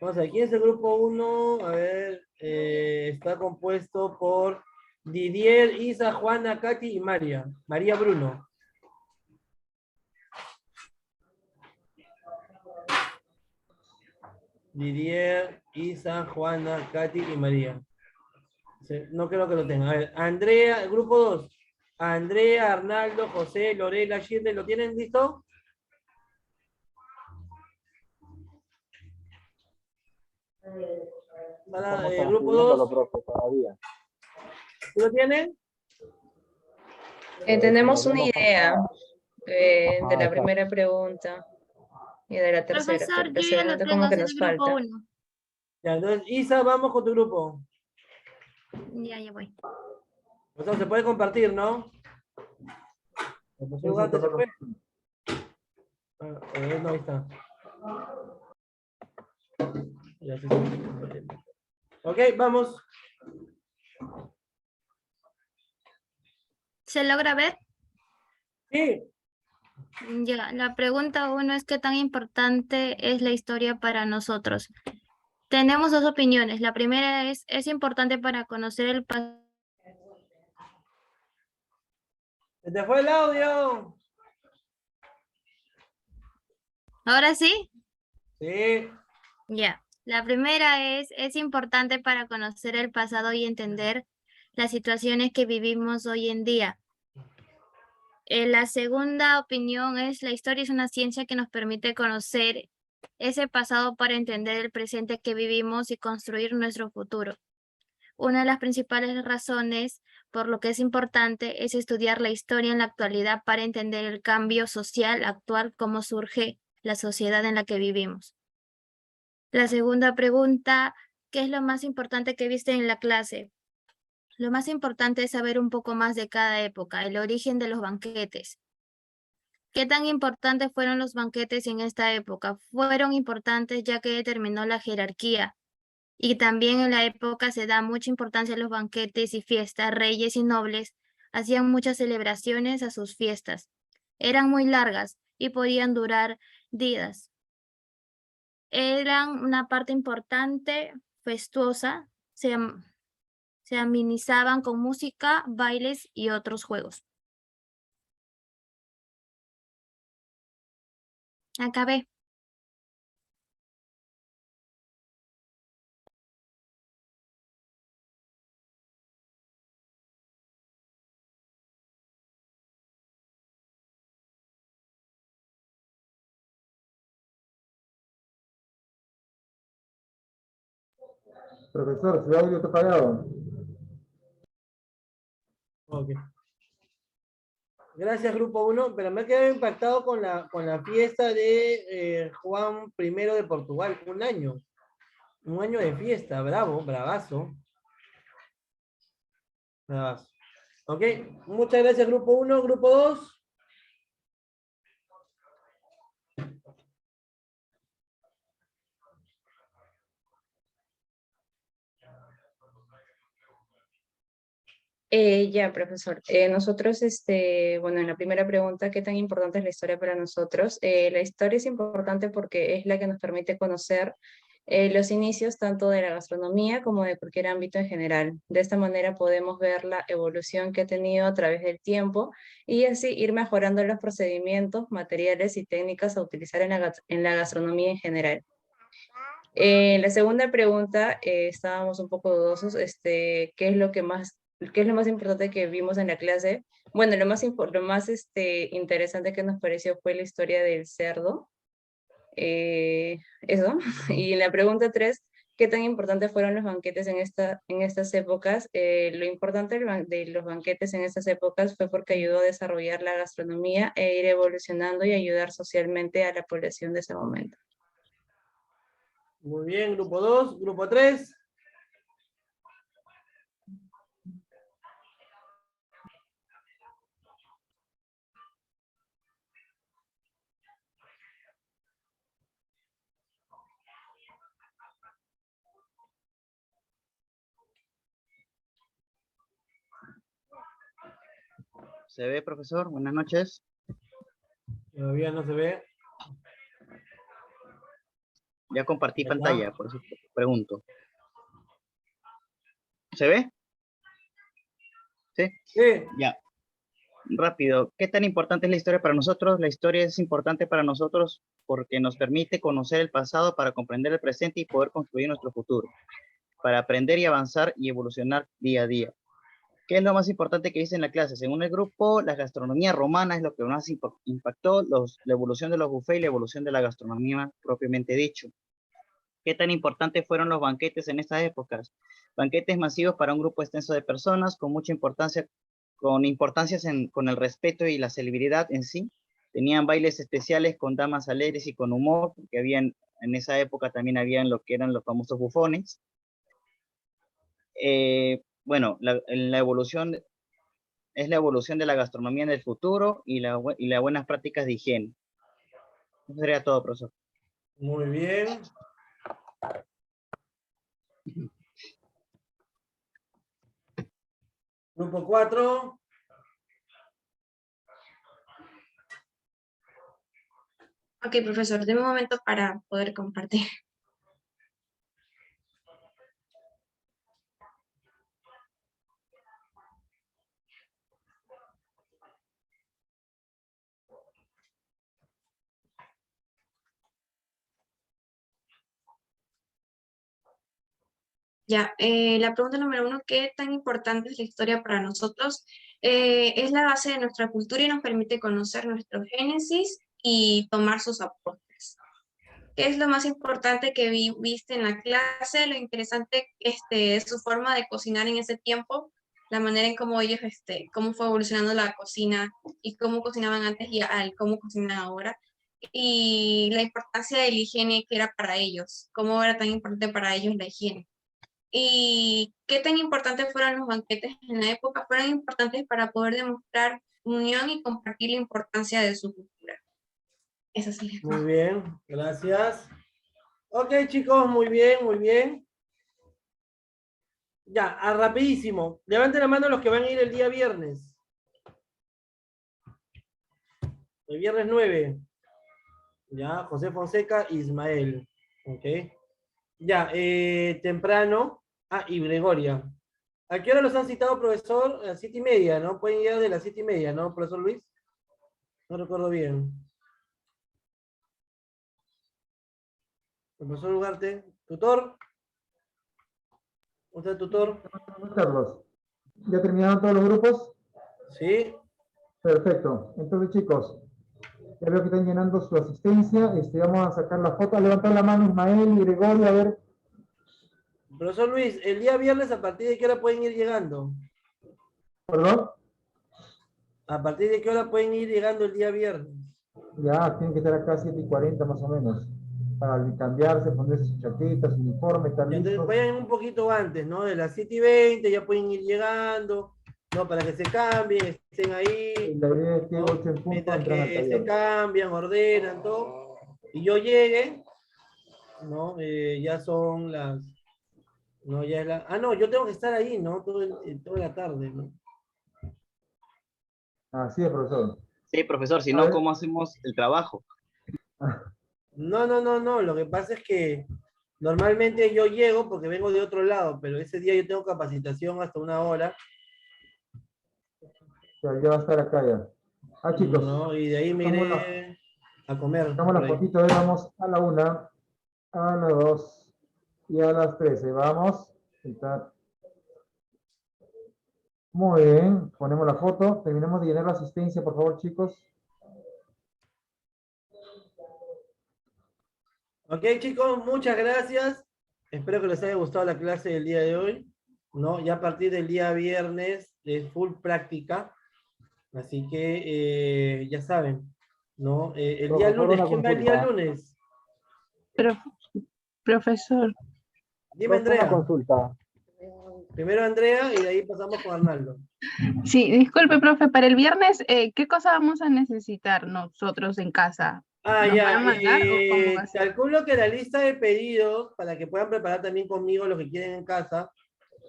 Vamos a ver, ¿quién es el grupo 1? A ver, está compuesto por Didier, Isa, Juana, Katy y María. María Bruno. Didier, Isa, Juana, Katy y María. Sí, no creo que lo tenga. A ver, Andrea, el grupo 2. Andrea, Arnaldo, José, Lorela, Shirley, ¿lo tienen listo? Estamos Grupo transcribiéndolo, 2. profe, todavía. ¿Tú lo tienes? Tenemos una idea de la exacto. primera pregunta y de la tercera, Profesor, pero yo ya lo segundo tengo como que en el nos grupo falta. 1. Ya, entonces, Isa, vamos con tu grupo. Ya voy. Entonces, se puede compartir, ¿no? ¿El profesor Ugarte se fue? No, ahí está. Ya, sí, sí. Ok, vamos. ¿Se logra ver? Sí. Ya, la pregunta 1 es ¿qué tan importante es la historia para nosotros? Tenemos dos opiniones. La primera es importante para conocer el pasado. Se te fue el audio. ¿Ahora sí? Sí. Ya. La primera es importante para conocer el pasado y entender las situaciones que vivimos hoy en día. La segunda opinión es la historia es una ciencia que nos permite conocer ese pasado para entender el presente que vivimos y construir nuestro futuro. Una de las principales razones por lo que es importante es estudiar la historia en la actualidad para entender el cambio social actual, cómo surge la sociedad en la que vivimos. La segunda pregunta, ¿qué es lo más importante que viste en la clase? Lo más importante es saber un poco más de cada época, el origen de los banquetes. ¿Qué tan importantes fueron los banquetes en esta época? Fueron importantes ya que determinó la jerarquía. Y también en la época se da mucha importancia a los banquetes y fiestas. Reyes y nobles hacían muchas celebraciones a sus fiestas. Eran muy largas y podían durar días. Eran una parte importante, festuosa. Se amenizaban con música, bailes y otros juegos. Acabé. Profesor, su audio está apagado. Ok. Gracias, grupo 1, pero me he quedado impactado con la fiesta de Juan I de Portugal. Un año de fiesta, bravo, bravazo. Bravazo. Ok, muchas gracias, grupo 1, grupo 2. Ya, profesor. Nosotros, bueno, en la primera pregunta, ¿qué tan importante es la historia para nosotros? La historia es importante porque es la que nos permite conocer los inicios tanto de la gastronomía como de cualquier ámbito en general. De esta manera podemos ver la evolución que ha tenido a través del tiempo y así ir mejorando los procedimientos, materiales y técnicas a utilizar en la gastronomía en general. En la segunda pregunta, estábamos un poco dudosos, ¿qué es lo más importante que vimos en la clase? Bueno, lo más interesante que nos pareció fue la historia del cerdo. Eso. Y en la pregunta 3, ¿qué tan importantes fueron los banquetes en estas épocas? Lo importante de los banquetes en estas épocas fue porque ayudó a desarrollar la gastronomía e ir evolucionando y ayudar socialmente a la población de ese momento. Muy bien, grupo 2, grupo 3. ¿Se ve, profesor? Buenas noches. Todavía no se ve. Ya compartí Ya. pantalla, por eso pregunto. ¿Se ve? ¿Sí? Sí. Ya. Rápido. ¿Qué tan importante es la historia para nosotros? La historia es importante para nosotros porque nos permite conocer el pasado para comprender el presente y poder construir nuestro futuro. Para aprender y avanzar y evolucionar día a día. ¿Qué es lo más importante que hice en la clase? Según el grupo, la gastronomía romana es lo que más impactó, la evolución de los buffets y la evolución de la gastronomía propiamente dicho. ¿Qué tan importantes fueron los banquetes en estas épocas? Banquetes masivos para un grupo extenso de personas con mucha importancia, con el respeto y la celebridad en sí. Tenían bailes especiales con damas alegres y con humor, porque en esa época también habían lo que eran los famosos bufones. Bueno, la evolución es la evolución de la gastronomía en el futuro y las buenas prácticas de higiene. Eso sería todo, profesor. Muy bien. Grupo 4. Ok, profesor, deme un momento para poder compartir. Ya, la pregunta número 1, ¿qué tan importante es la historia para nosotros? Es la base de nuestra cultura y nos permite conocer nuestro génesis y tomar sus aportes. ¿Qué es lo más importante que viste en la clase? Lo interesante es su forma de cocinar en ese tiempo, la manera en cómo ellos, cómo fue evolucionando la cocina y cómo cocinaban antes y cómo cocinan ahora. Y la importancia de la higiene que era para ellos, cómo era tan importante para ellos la higiene. ¿Y qué tan importantes fueron los banquetes en la época? Fueron importantes para poder demostrar unión y compartir la importancia de su cultura. Eso sería. Muy bien, gracias. Ok, chicos, muy bien, muy bien. Ya, rapidísimo. Levanten la mano los que van a ir el día viernes. El viernes 9. Ya, José Fonseca, Ismael. Ok. Ya, temprano. Y Gregoria. ¿A qué hora los han citado, profesor? A las 7:30, ¿no? Pueden ir de las 7:30, ¿no, profesor Luis? No recuerdo bien. Profesor Ugarte. ¿Tutor? ¿Usted tutor? Carlos, ¿ya terminaron todos los grupos? Sí. Perfecto. Entonces, chicos, ya veo que están llenando su asistencia. Vamos a sacar la foto. Levantar la mano Ismael y Gregorio, a ver. Profesor Luis, el día viernes, ¿a partir de qué hora pueden ir llegando? ¿Perdón? ¿A partir de qué hora pueden ir llegando el día viernes? Ya, tienen que estar acá a 7:40 más o menos. Para cambiarse, ponerse su chaqueta, su uniforme, estar Entonces listos. vayan un poquito antes, ¿no? De las 7:20 ya pueden ir llegando. ¿no? Para que se cambien, estén ahí, La idea es que ¿no? 8 en punto Mientras entran al que se taller. cambian, ordenan, todo, y yo llegue, ¿no? Ya son las, no, ya es la, no, yo tengo que estar ahí, ¿no? Toda la tarde, ¿no? Así es, profesor. Sí, profesor, si A no, ver. ¿cómo hacemos el trabajo? No, lo que pasa es que normalmente yo llego porque vengo de otro lado, pero ese día yo tengo capacitación hasta 1 hora. Ya va a estar acá ya. Chicos. No, y de ahí me iré a comer. Sacamos la por ahí. fotito, vamos a la 1, a la 2 y a las 13. Vamos. Ahí está. Muy bien, ponemos la foto. Terminemos de llenar la asistencia, por favor, chicos. Ok, chicos, muchas gracias. Espero que les haya gustado la clase del día de hoy. ¿No? Ya a partir del día viernes es full práctica. Así que ya saben, ¿no? El día Profesor, lunes, una ¿quién va el día consulta. lunes? Profesor. Dime, Profe, una Andrea. consulta. Primero Andrea y de ahí pasamos con Arnaldo. Sí, disculpe, profe, para el viernes, ¿qué cosa vamos a necesitar nosotros en casa? ¿Nos van Ya, a mandar o cómo va a ser? calculo que la lista de pedidos, para que puedan preparar también conmigo lo que quieren en casa,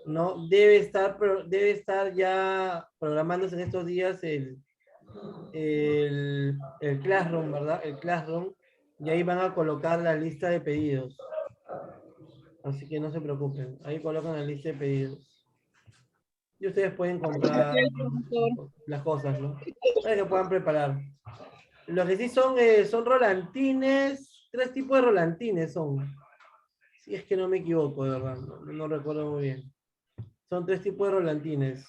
¿no? Debe estar ya programándose en estos días el Classroom, ¿verdad? El Classroom, y ahí van a colocar la lista de pedidos. Así que no se preocupen, ahí colocan la lista de pedidos. Y ustedes pueden comprar las cosas, ¿no? Para que puedan preparar. Los que sí son rolantines, 3 tipos de rolantines son. Si es que no me equivoco, de verdad, no recuerdo muy bien. Son 3 tipos de rolantines.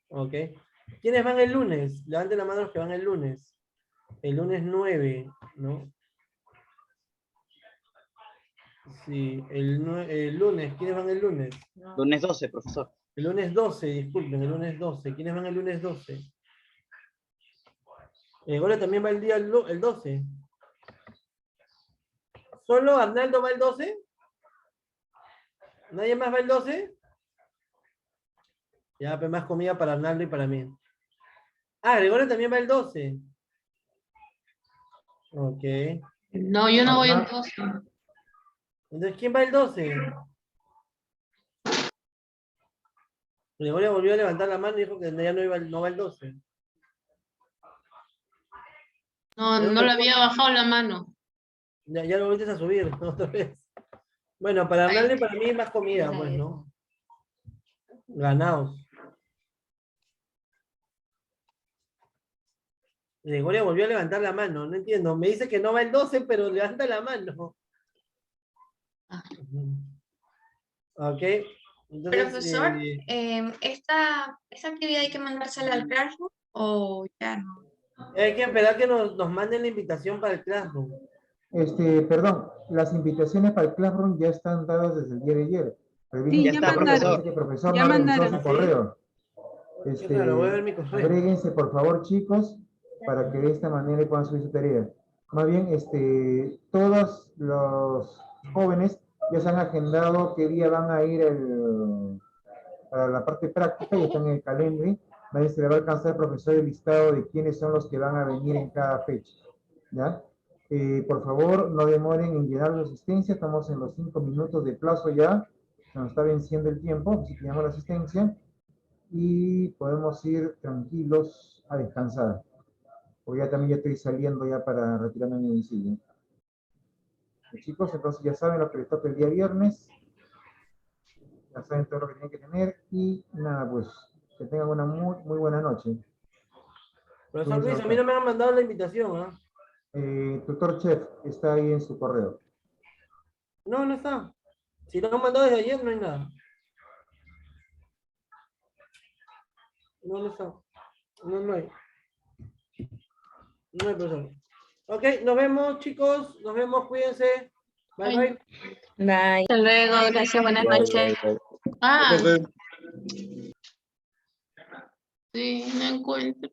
¿Ok? ¿Quiénes van el lunes? Levanten la mano los que van el lunes. El lunes 9, ¿no? Sí, el lunes. ¿Quiénes van el lunes? Lunes 12, profesor. El lunes 12, disculpen, el lunes 12. ¿Quiénes van el lunes 12? Gola también va el día el 12. ¿Solo Arnaldo va el 12? ¿Nadie más va el 12? Ya, pues más comida para Arnaldo y para mí. Gregorio también va el 12. Ok. No, yo no voy el 12. Entonces, ¿quién va el 12? Gregorio volvió a levantar la mano y dijo que ya no va el 12. No, no le había bajado la mano. Ya lo volviste a subir otra vez. Bueno, para Arnaldo y para mí más comida, pues, ¿no? Ganados. Gregorio volvió a levantar la mano, no entiendo. Me dice que no va el 12, pero levanta la mano. Ok. Entonces, Profesor, ¿esta actividad hay que mandársela al Classroom o ya no? Hay que esperar que nos manden la invitación para el Classroom. Perdón, las invitaciones para el Classroom ya están dadas desde el día de ayer. Sí, ya está, profesor. Que el profesor Ya no revisó mandaron. su correo. Qué raro, voy a ver mi correo. Agréguense, por favor, chicos, para que de esta manera puedan subir su tarea. Más bien, todos los jóvenes ya se han agendado qué día van a ir para la parte práctica, ya están en el calendario. Nadie se le va a alcanzar al profesor el listado de quiénes son los que van a venir en cada fecha. ¿Ya? Por favor, no demoren en llenar su asistencia, estamos en los 5 minutos de plazo ya, se nos está venciendo el tiempo, así que llenamos la asistencia y podemos ir tranquilos a descansar, porque ya estoy saliendo ya para retirarme a mi domicilio. Chicos, entonces ya saben lo que les toca el día viernes, ya saben todo lo que tienen que tener y nada, pues que tengan una muy buena noche. Profesor Luis, a mí no me han mandado la invitación, ¿ah? Tutor Chef está ahí en su correo. No, no está. Si lo han mandado desde ayer, no hay nada. No está. No hay. No hay, profesor. Ok, nos vemos, chicos. Nos vemos, cuídense. Bye, bye. Bye. Hasta luego, gracias, buenas noches. Sí, no encuentro.